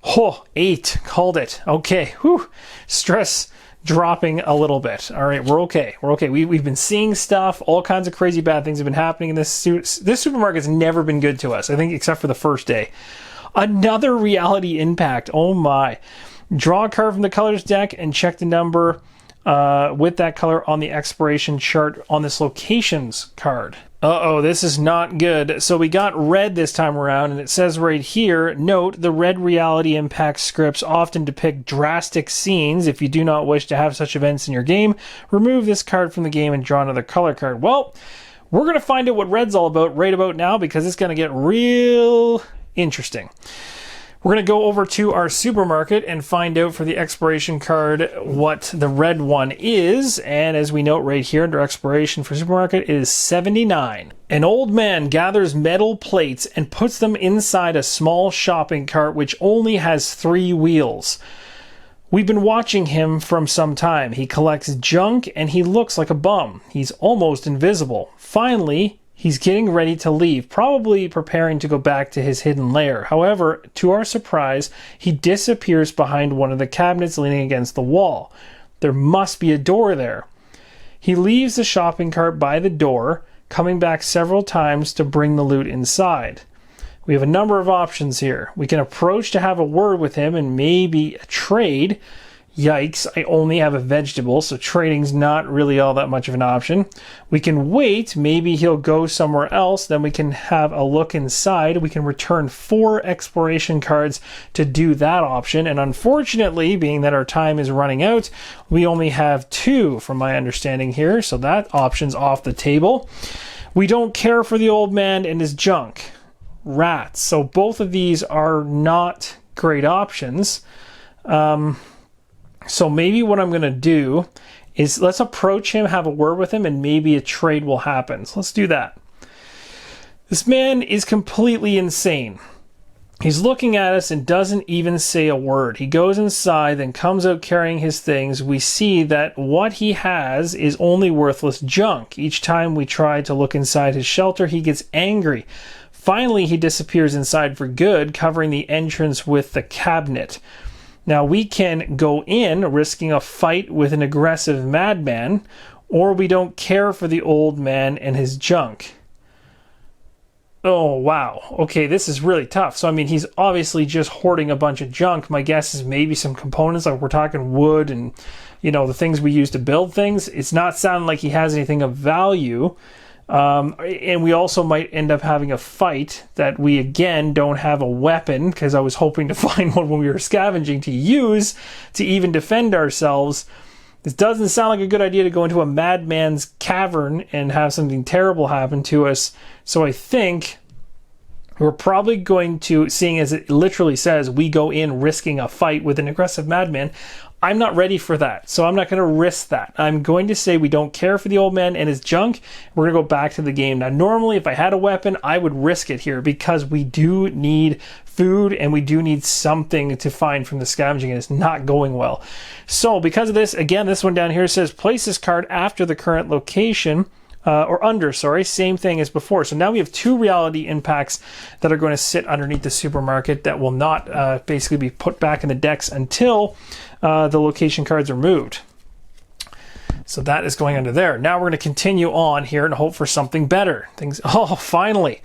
Oh, 8. Called it. Okay. Whew. Stress dropping a little bit. All right, we're okay. We're okay. We've been seeing stuff. All kinds of crazy bad things have been happening in this supermarket's never been good to us, I think, except for the first day. Another reality impact. Oh my. Draw a card from the colors deck and check the number with that color on the expiration chart on this locations card. Uh-oh, this is not good. So we got red this time around, and it says right here, note, the red reality impact scripts often depict drastic scenes. If you do not wish to have such events in your game, remove this card from the game and draw another color card. Well, we're going to find out what red's all about right about now, because it's going to get real interesting. We're going to go over to our supermarket and find out for the expiration card what the red one is. And as we note right here under expiration for supermarket, it is 79. An old man gathers metal plates and puts them inside a small shopping cart which only has 3 wheels. We've been watching him from some time. He collects junk and he looks like a bum. He's almost invisible. Finally, he's getting ready to leave, probably preparing to go back to his hidden lair. However, to our surprise, he disappears behind one of the cabinets leaning against the wall. There must be a door there. He leaves the shopping cart by the door, coming back several times to bring the loot inside. We have a number of options here. We can approach to have a word with him and maybe a trade. Yikes, I only have a vegetable, so trading's not really all that much of an option. We can wait, maybe he'll go somewhere else, then we can have a look inside. We can return 4 exploration cards to do that option, and unfortunately, being that our time is running out, we only have 2 from my understanding here, so that option's off the table. We don't care for the old man and his junk. Rats. So both of these are not great options. So maybe what I'm going to do is let's approach him, have a word with him, and maybe a trade will happen. So let's do that. This man is completely insane. He's looking at us and doesn't even say a word. He goes inside, then comes out carrying his things. We see that what he has is only worthless junk. Each time we try to look inside his shelter, he gets angry. Finally, he disappears inside for good, covering the entrance with the cabinet. Now, we can go in, risking a fight with an aggressive madman, or we don't care for the old man and his junk. Oh, wow. Okay, this is really tough. So, I mean, he's obviously just hoarding a bunch of junk. My guess is maybe some components, like we're talking wood and, you know, the things we use to build things. It's not sounding like he has anything of value. And we also might end up having a fight that we, again, don't have a weapon, because I was hoping to find one when we were scavenging to use to even defend ourselves. This doesn't sound like a good idea to go into a madman's cavern and have something terrible happen to us. So I think we're probably going to, seeing as it literally says, we go in risking a fight with an aggressive madman. I'm not ready for that, so I'm not going to risk that. I'm going to say we don't care for the old man and his junk. We're going to go back to the game. Now, normally, if I had a weapon, I would risk it here because we do need food and we do need something to find from the scavenging, and it's not going well. So because of this, again, this one down here says place this card after the current location. Or under, sorry, same thing as before. So now we have 2 reality impacts that are going to sit underneath the supermarket that will not basically be put back in the decks until the location cards are moved. So that is going under there. Now we're going to continue on here and hope for something better. Oh, finally.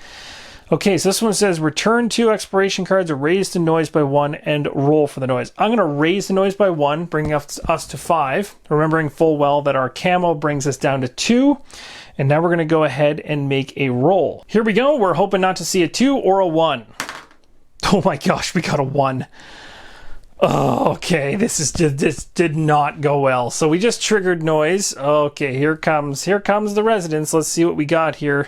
Okay, so this one says return 2 exploration cards or raise the noise by 1 and roll for the noise. I'm going to raise the noise by 1, bringing us to 5, remembering full well that our camo brings us down to 2. And now we're going to go ahead and make a roll. Here we go. We're hoping not to see a 2 or a 1. Oh my gosh, we got a 1. Oh, okay, this did not go well. So we just triggered noise. Okay, here comes the residence. Let's see what we got here.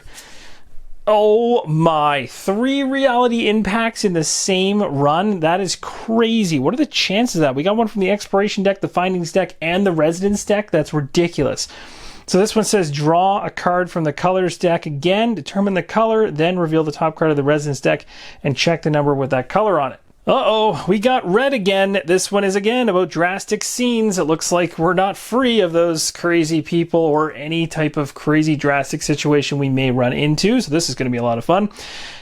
Oh my, 3 reality impacts in the same run. That is crazy. What are the chances of that? We got one from the exploration deck, the findings deck, and the residence deck. That's ridiculous. So this one says draw a card from the colors deck again, determine the color, then reveal the top card of the residence deck and check the number with that color on it. Uh-oh, we got red again. This one is again about drastic scenes. It looks like we're not free of those crazy people or any type of crazy drastic situation we may run into. So this is going to be a lot of fun.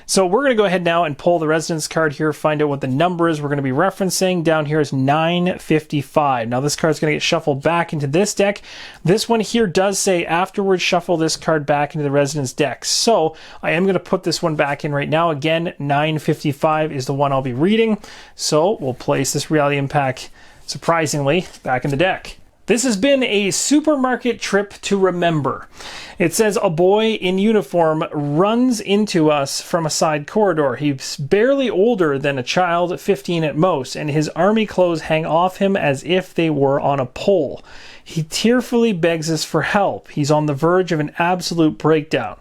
So we're going to go ahead now and pull the residence card here, find out what the number is we're going to be referencing. Down here is 955. Now this card's going to get shuffled back into this deck. This one here does say afterwards shuffle this card back into the residence deck. So I am going to put this one back in right now. Again, 955 is the one I'll be reading. So we'll place this reality impact, surprisingly, back in the deck. This has been a supermarket trip to remember. It says a boy in uniform runs into us from a side corridor. He's barely older than a child, 15 at most, and his army clothes hang off him as if they were on a pole. He tearfully begs us for help. He's on the verge of an absolute breakdown.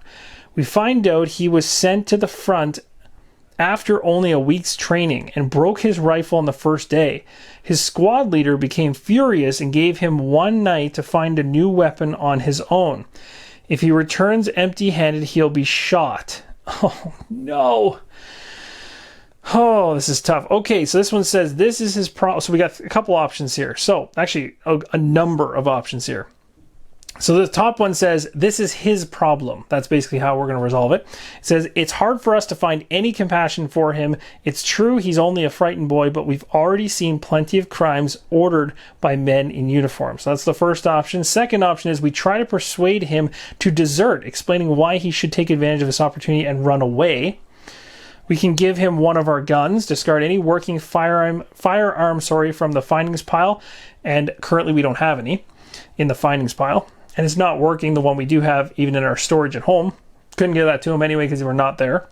We find out he was sent to the front after only a week's training and broke his rifle on the first day. His squad leader became furious and gave him 1 night to find a new weapon on his own. If he returns empty-handed, he'll be shot. Oh, no. Oh, this is tough. Okay, so this one says this is his problem. So we got a couple options here. So actually, a number of options here. So the top one says, this is his problem. That's basically how we're going to resolve it. It says, it's hard for us to find any compassion for him. It's true he's only a frightened boy, but we've already seen plenty of crimes ordered by men in uniform. So that's the first option. Second option is we try to persuade him to desert, explaining why he should take advantage of this opportunity and run away. We can give him one of our guns, discard any working firearm from the findings pile, and currently we don't have any in the findings pile. And it's not working, the one we do have, even in our storage at home. Couldn't give that to him anyway because they were not there.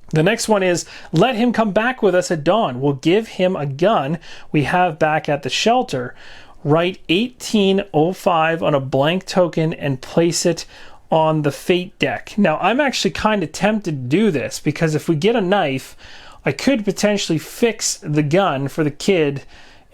The next one is, let him come back with us at dawn. We'll give him a gun we have back at the shelter. Write 1805 on a blank token and place it on the fate deck. Now, I'm actually kind of tempted to do this because if we get a knife, I could potentially fix the gun for the kid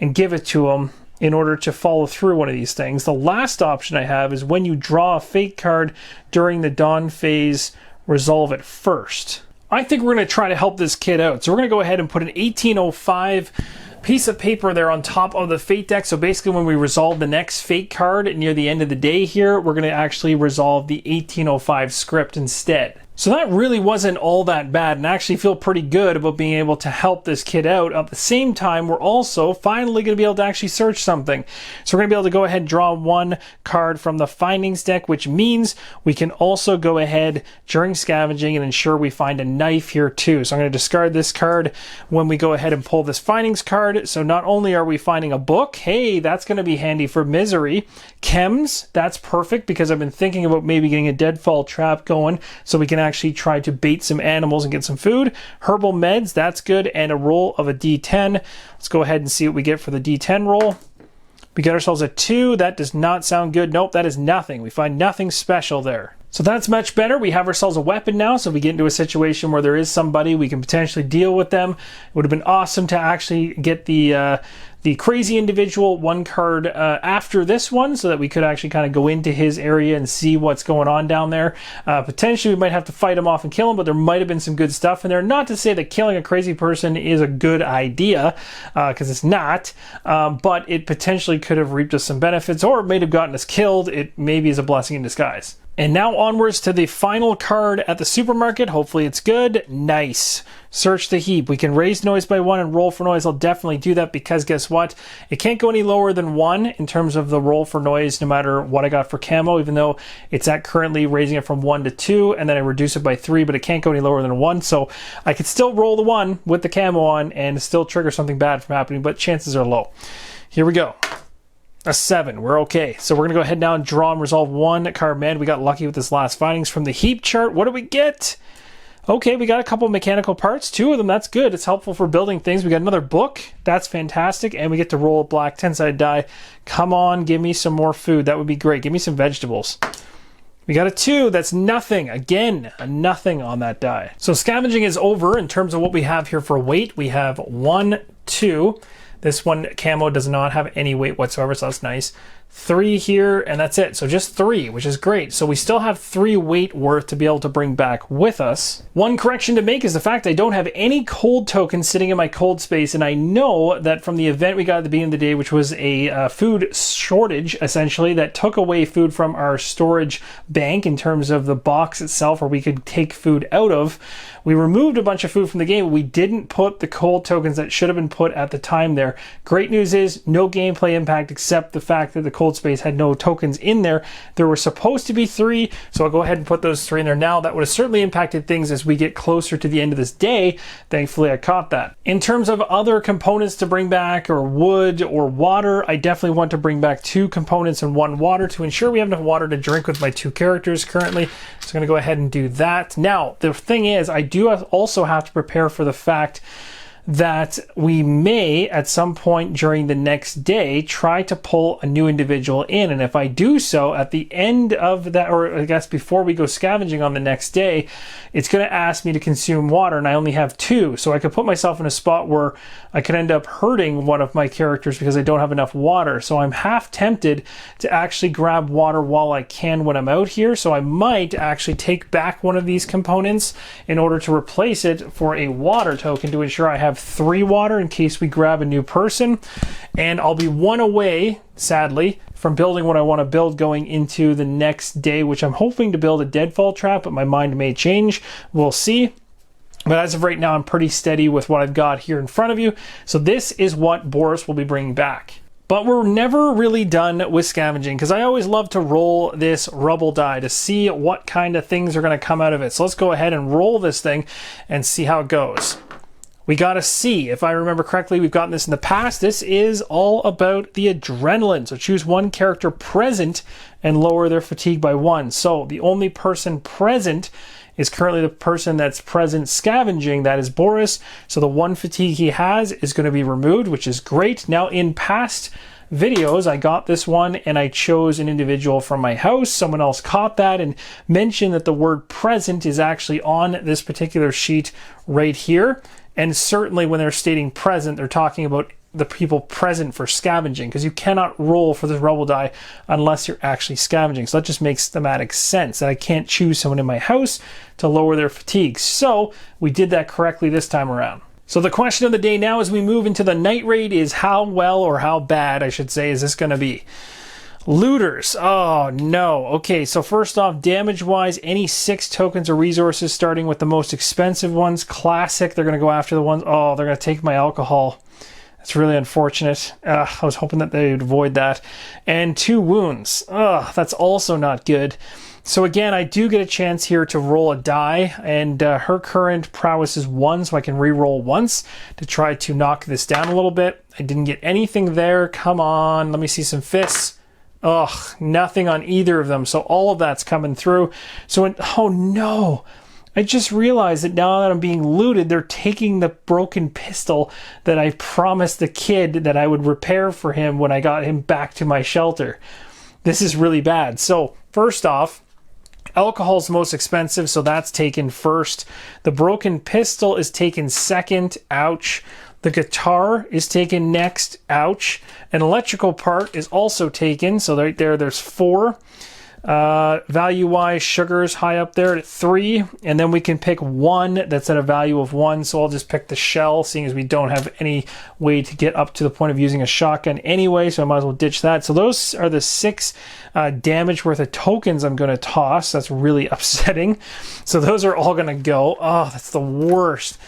and give it to him in order to follow through one of these things. The last option I have is when you draw a fate card during the dawn phase, resolve it first. I think we're going to try to help this kid out. So we're going to go ahead and put an 1805 piece of paper there on top of the fate deck. So basically when we resolve the next fate card near the end of the day here, we're going to actually resolve the 1805 script instead. So that really wasn't all that bad, and I actually feel pretty good about being able to help this kid out. At the same time, we're also finally going to be able to actually search something. So we're going to be able to go ahead and draw one card from the findings deck, which means we can also go ahead during scavenging and ensure we find a knife here too. So I'm going to discard this card when we go ahead and pull this findings card. So not only are we finding a book, hey, that's going to be handy for misery. Chems, that's perfect because I've been thinking about maybe getting a deadfall trap going so we can actually try to bait some animals and get some food. Herbal meds, that's good, and a roll of a D10. Let's go ahead and see what we get for the D10 roll. We got ourselves a 2. That does not sound good. Nope, that is nothing. We find nothing special there. So that's much better. We have ourselves a weapon now, so if we get into a situation where there is somebody, we can potentially deal with them. It would have been awesome to actually get the crazy individual one card after this one so that we could actually kind of go into his area and see what's going on down there. Potentially we might have to fight him off and kill him, but there might have been some good stuff in there. Not to say that killing a crazy person is a good idea, because it's not, but it potentially could have reaped us some benefits, or it may have gotten us killed. It maybe is a blessing in disguise. And now onwards to the final card at the supermarket. Hopefully it's good. Nice. Search the heap. We can raise noise by 1 and roll for noise. I'll definitely do that because guess what? It can't go any lower than 1 in terms of the roll for noise no matter what I got for camo, even though it's at currently raising it from 1 to 2 and then I reduce it by 3, but it can't go any lower than 1. So I could still roll the 1 with the camo on and still trigger something bad from happening, but chances are low. Here we go. A 7. We're okay. So we're going to go ahead now and draw and resolve 1 card. Man, we got lucky with this last findings from the heap chart. What do we get? Okay, we got a couple mechanical parts. 2 of them. That's good. It's helpful for building things. We got another book. That's fantastic. And we get to roll a black 10-sided die. Come on, give me some more food. That would be great. Give me some vegetables. We got a 2. That's nothing. Again, a nothing on that die. So scavenging is over. In terms of what we have here for weight, we have 1, 2. This one, camo, does not have any weight whatsoever, so that's nice. 3 here, and that's it. So just 3, which is great. So we still have 3 weight worth to be able to bring back with us. One correction to make is the fact I don't have any cold tokens sitting in my cold space, and I know that from the event we got at the beginning of the day, which was a food shortage, essentially, that took away food from our storage bank in terms of the box itself where we could take food out of. We removed a bunch of food from the game, but we didn't put the cold tokens that should have been put at the time there. Great news is no gameplay impact except the fact that the cold space had no tokens in there. There were supposed to be 3, so I'll go ahead and put those 3 in there now. That would have certainly impacted things as we get closer to the end of this day. Thankfully, I caught that. In terms of other components to bring back, or wood or water, I definitely want to bring back 2 components and 1 water to ensure we have enough water to drink with my 2 characters currently. So I'm going to go ahead and do that. Now, the thing is, I do also have to prepare for the fact that we may at some point during the next day try to pull a new individual in, and if I do so at the end of that, or I guess before we go scavenging on the next day, it's going to ask me to consume water, and I only have 2, so I could put myself in a spot where I could end up hurting one of my characters because I don't have enough water. So I'm half tempted to actually grab water while I can when I'm out here, so I might actually take back one of these components in order to replace it for a water token to ensure I have 3 water in case we grab a new person. And I'll be 1 away, sadly, from building what I want to build going into the next day, which I'm hoping to build a deadfall trap, but my mind may change. We'll see. But as of right now, I'm pretty steady with what I've got here in front of you. So this is what Boris will be bringing back. But we're never really done with scavenging because I always love to roll this rubble die to see what kind of things are going to come out of it. So let's go ahead and roll this thing and see how it goes. We got a C. If I remember correctly, we've gotten this in the past. This is all about the adrenaline. So choose 1 character present and lower their fatigue by 1. So the only person present is currently the person that's present scavenging. That is Boris. So the 1 fatigue he has is going to be removed, which is great. Now in past videos, I got this one and I chose an individual from my house. Someone else caught that and mentioned that the word present is actually on this particular sheet right here. And certainly when they're stating present, they're talking about the people present for scavenging, because you cannot roll for this rubble die unless you're actually scavenging. So that just makes thematic sense that I can't choose someone in my house to lower their fatigue. So we did that correctly this time around. So the question of the day now as we move into the night raid is how well, or how bad I should say, is this going to be? Looters. Oh, no. Okay, so first off, damage-wise, any 6 tokens or resources, starting with the most expensive ones. Classic, they're going to go after the ones... Oh, they're going to take my alcohol. That's really unfortunate. I was hoping that they would avoid that. And 2 wounds. That's also not good. So again, I do get a chance here to roll a die, and her current prowess is 1, so I can re-roll once to try to knock this down a little bit. I didn't get anything there. Come on, let me see some fists. Ugh, nothing on either of them. So all of that's coming through. So, oh no. I just realized that now that I'm being looted, they're taking the broken pistol that I promised the kid that I would repair for him when I got him back to my shelter. This is really bad. So, first off, alcohol's most expensive, so that's taken first. The broken pistol is taken second. Ouch. The guitar is taken next. Ouch. An electrical part is also taken. So right there's 4. Value-wise, sugar's high up there at 3. And then we can pick 1 that's at a value of 1. So I'll just pick the shell, seeing as we don't have any way to get up to the point of using a shotgun anyway. So I might as well ditch that. So those are the 6 damage worth of tokens I'm going to toss. That's really upsetting. So those are all going to go. Oh, that's the worst.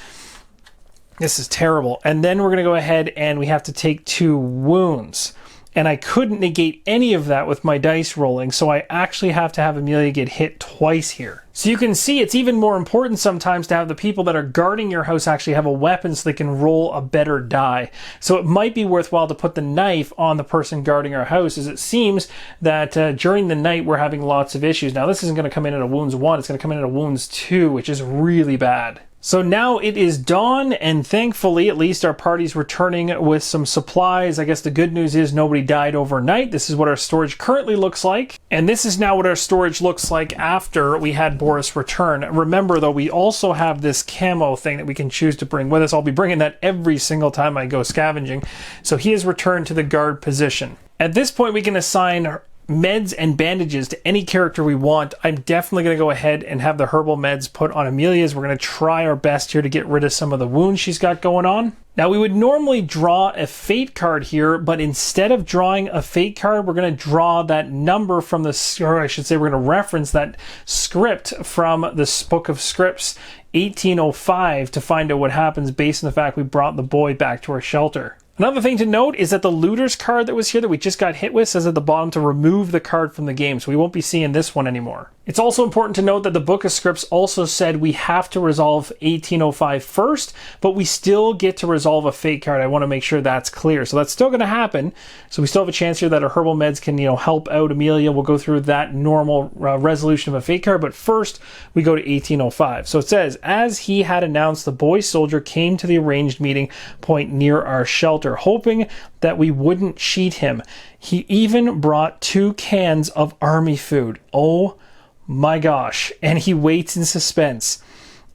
This is terrible. And then we're going to go ahead and we have to take 2 wounds. And I couldn't negate any of that with my dice rolling, so I actually have to have Emilia get hit twice here. So you can see it's even more important sometimes to have the people that are guarding your house actually have a weapon so they can roll a better die. So it might be worthwhile to put the knife on the person guarding our house, as it seems that during the night we're having lots of issues. Now this isn't going to come in at a wounds 1, it's going to come in at a wounds 2, which is really bad. So now it is dawn, and thankfully, at least our party's returning with some supplies. I guess the good news is nobody died overnight. This is what our storage currently looks like. And this is now what our storage looks like after we had Boris return. Remember, though, we also have this camo thing that we can choose to bring with us. I'll be bringing that every single time I go scavenging. So he has returned to the guard position. At this point, we can assign meds and bandages to any character we want. I'm definitely going to go ahead and have the herbal meds put on Emilia's. We're going to try our best here to get rid of some of the wounds she's got going on. Now, we would normally draw a fate card here, but instead of drawing a fate card, we're going to draw that number from the, or I should say we're going to reference that script from the Book of Scripts 1805 to find out what happens based on the fact we brought the boy back to our shelter. Another thing to note is that the looters card that was here that we just got hit with says at the bottom to remove the card from the game, so we won't be seeing this one anymore. It's also important to note that the Book of Scripts also said we have to resolve 1805 first, but we still get to resolve a fate card. I want to make sure that's clear. So that's still going to happen. So we still have a chance here that our herbal meds can, help out Emilia. We'll go through that normal resolution of a fate card, but first we go to 1805. So it says, as he had announced, the boy soldier came to the arranged meeting point near our shelter, hoping that we wouldn't cheat him. He even brought 2 cans of army food. Oh my gosh. And he waits in suspense.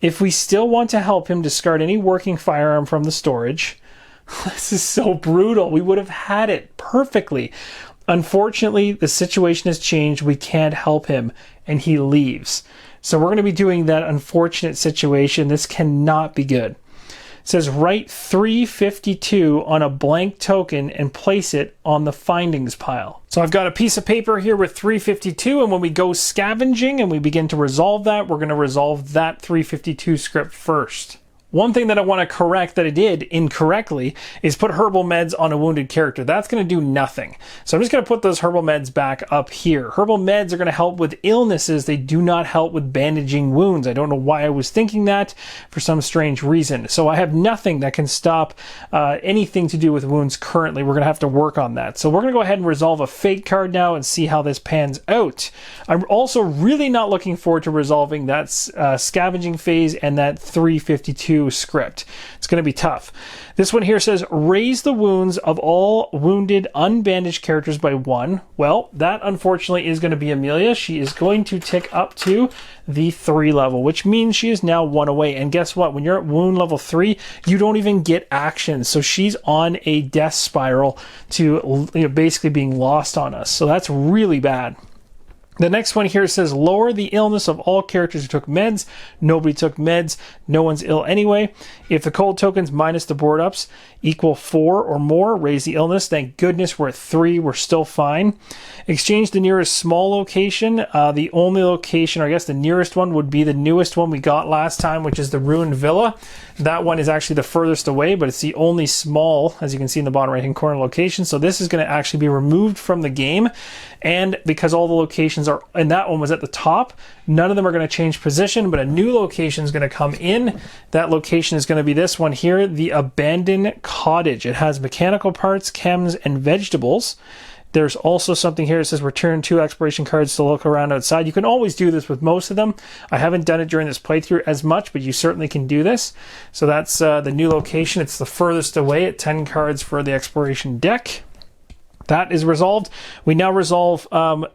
If we still want to help him discard any working firearm from the storage, this is so brutal. We would have had it perfectly. Unfortunately, the situation has changed. We can't help him, and he leaves. So we're going to be doing that unfortunate situation. This cannot be good. It says write 352 on a blank token and place it on the findings pile. So I've got a piece of paper here with 352, and when we go scavenging and we begin to resolve that, we're going to resolve that 352 script first. One thing that I want to correct that I did incorrectly is put herbal meds on a wounded character. That's going to do nothing. So I'm just going to put those herbal meds back up here. Herbal meds are going to help with illnesses. They do not help with bandaging wounds. I don't know why I was thinking that for some strange reason. So I have nothing that can stop anything to do with wounds currently. We're going to have to work on that. So we're going to go ahead and resolve a fate card now and see how this pans out. I'm also really not looking forward to resolving that scavenging phase and that 352 script. It's going to be tough. This one here says raise the wounds of all wounded unbandaged characters by 1. Well, that unfortunately is going to be Emilia. She is going to tick up to the 3 level, which means she is now 1 away. And guess what? When you're at wound level 3, you don't even get action. So she's on a death spiral to basically being lost on us. So that's really bad. The next one here says lower the illness of all characters who took meds. Nobody took meds. No one's ill anyway. If the cold tokens minus the board ups equal 4 or more, raise the illness. Thank goodness we're at 3. We're still fine. Exchange the nearest small location. The only location, or I guess the nearest one, would be the newest one we got last time, which is the ruined villa. That one is actually the furthest away, but it's the only small, as you can see in the bottom right hand corner, location. So this is going to actually be removed from the game. And because all the locations are, and that one was at the top, none of them are going to change position, but a new location is going to come in. That location is going to be this one here, the abandoned cottage. It has mechanical parts, chems, and vegetables. There's also something here that says return 2 exploration cards to look around outside. You can always do this with most of them. I haven't done it during this playthrough as much, but you certainly can do this. So that's the new location. It's the furthest away at 10 cards for the exploration deck. That is resolved. We now resolve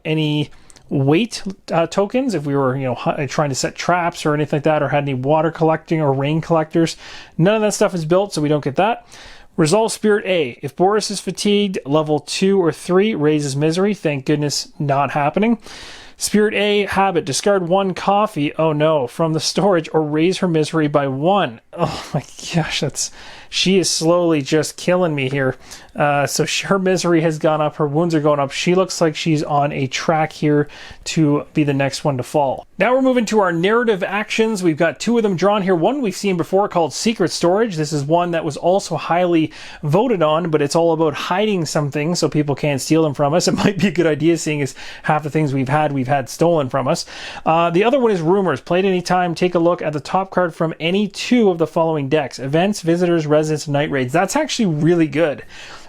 any weight tokens if we were, trying to set traps or anything like that, or had any water collecting or rain collectors. None of that stuff is built, so we don't get that. Resolve Spirit A. If Boris is fatigued, level 2 or 3 raises misery. Thank goodness, not happening. Spirit A habit. Discard 1 coffee. Oh no, from the storage, or raise her misery by 1. Oh my gosh, she is slowly just killing me here. So her misery has gone up. Her wounds are going up. She looks like she's on a track here to be the next one to fall. Now we're moving to our narrative actions. We've got 2 of them drawn here. One we've seen before called Secret Storage. This is one that was also highly voted on, but it's all about hiding some things so people can't steal them from us. It might be a good idea, seeing as half the things we've had stolen from us. The other one is Rumors. Play at any time. Take a look at the top card from any 2 of the following decks: Events, Visitors, Residents, and Night Raids. That's actually really good,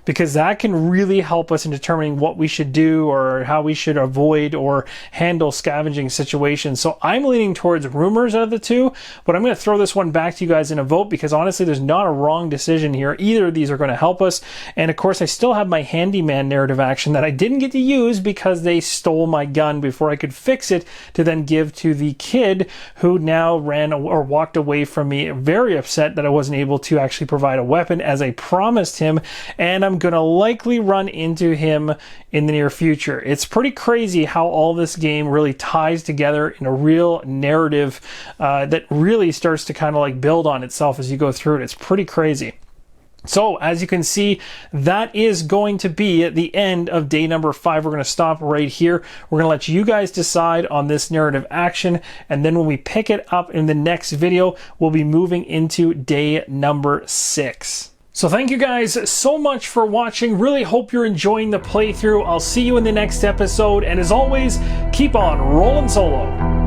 because that can really help us in determining what we should do or how we should avoid or handle scavenging situations. So I'm leaning towards Rumors out of the 2, but I'm going to throw this one back to you guys in a vote, because honestly, there's not a wrong decision here. Either of these are going to help us. And of course, I still have my Handyman narrative action that I didn't get to use because they stole my gun before I could fix it to then give to the kid who now ran or walked away from me, very upset that I wasn't able to actually provide a weapon as I promised him. And I'm going to likely run into him in the near future. It's pretty crazy how all this game really ties together in a real narrative that really starts to kind of like build on itself as you go through it. It's pretty crazy. So as you can see, that is going to be at the end of day number 5. We're going to stop right here. We're going to let you guys decide on this narrative action, and then when we pick it up in the next video, we'll be moving into day number 6. So thank you guys so much for watching. Really hope you're enjoying the playthrough. I'll see you in the next episode, and as always, keep on rolling solo.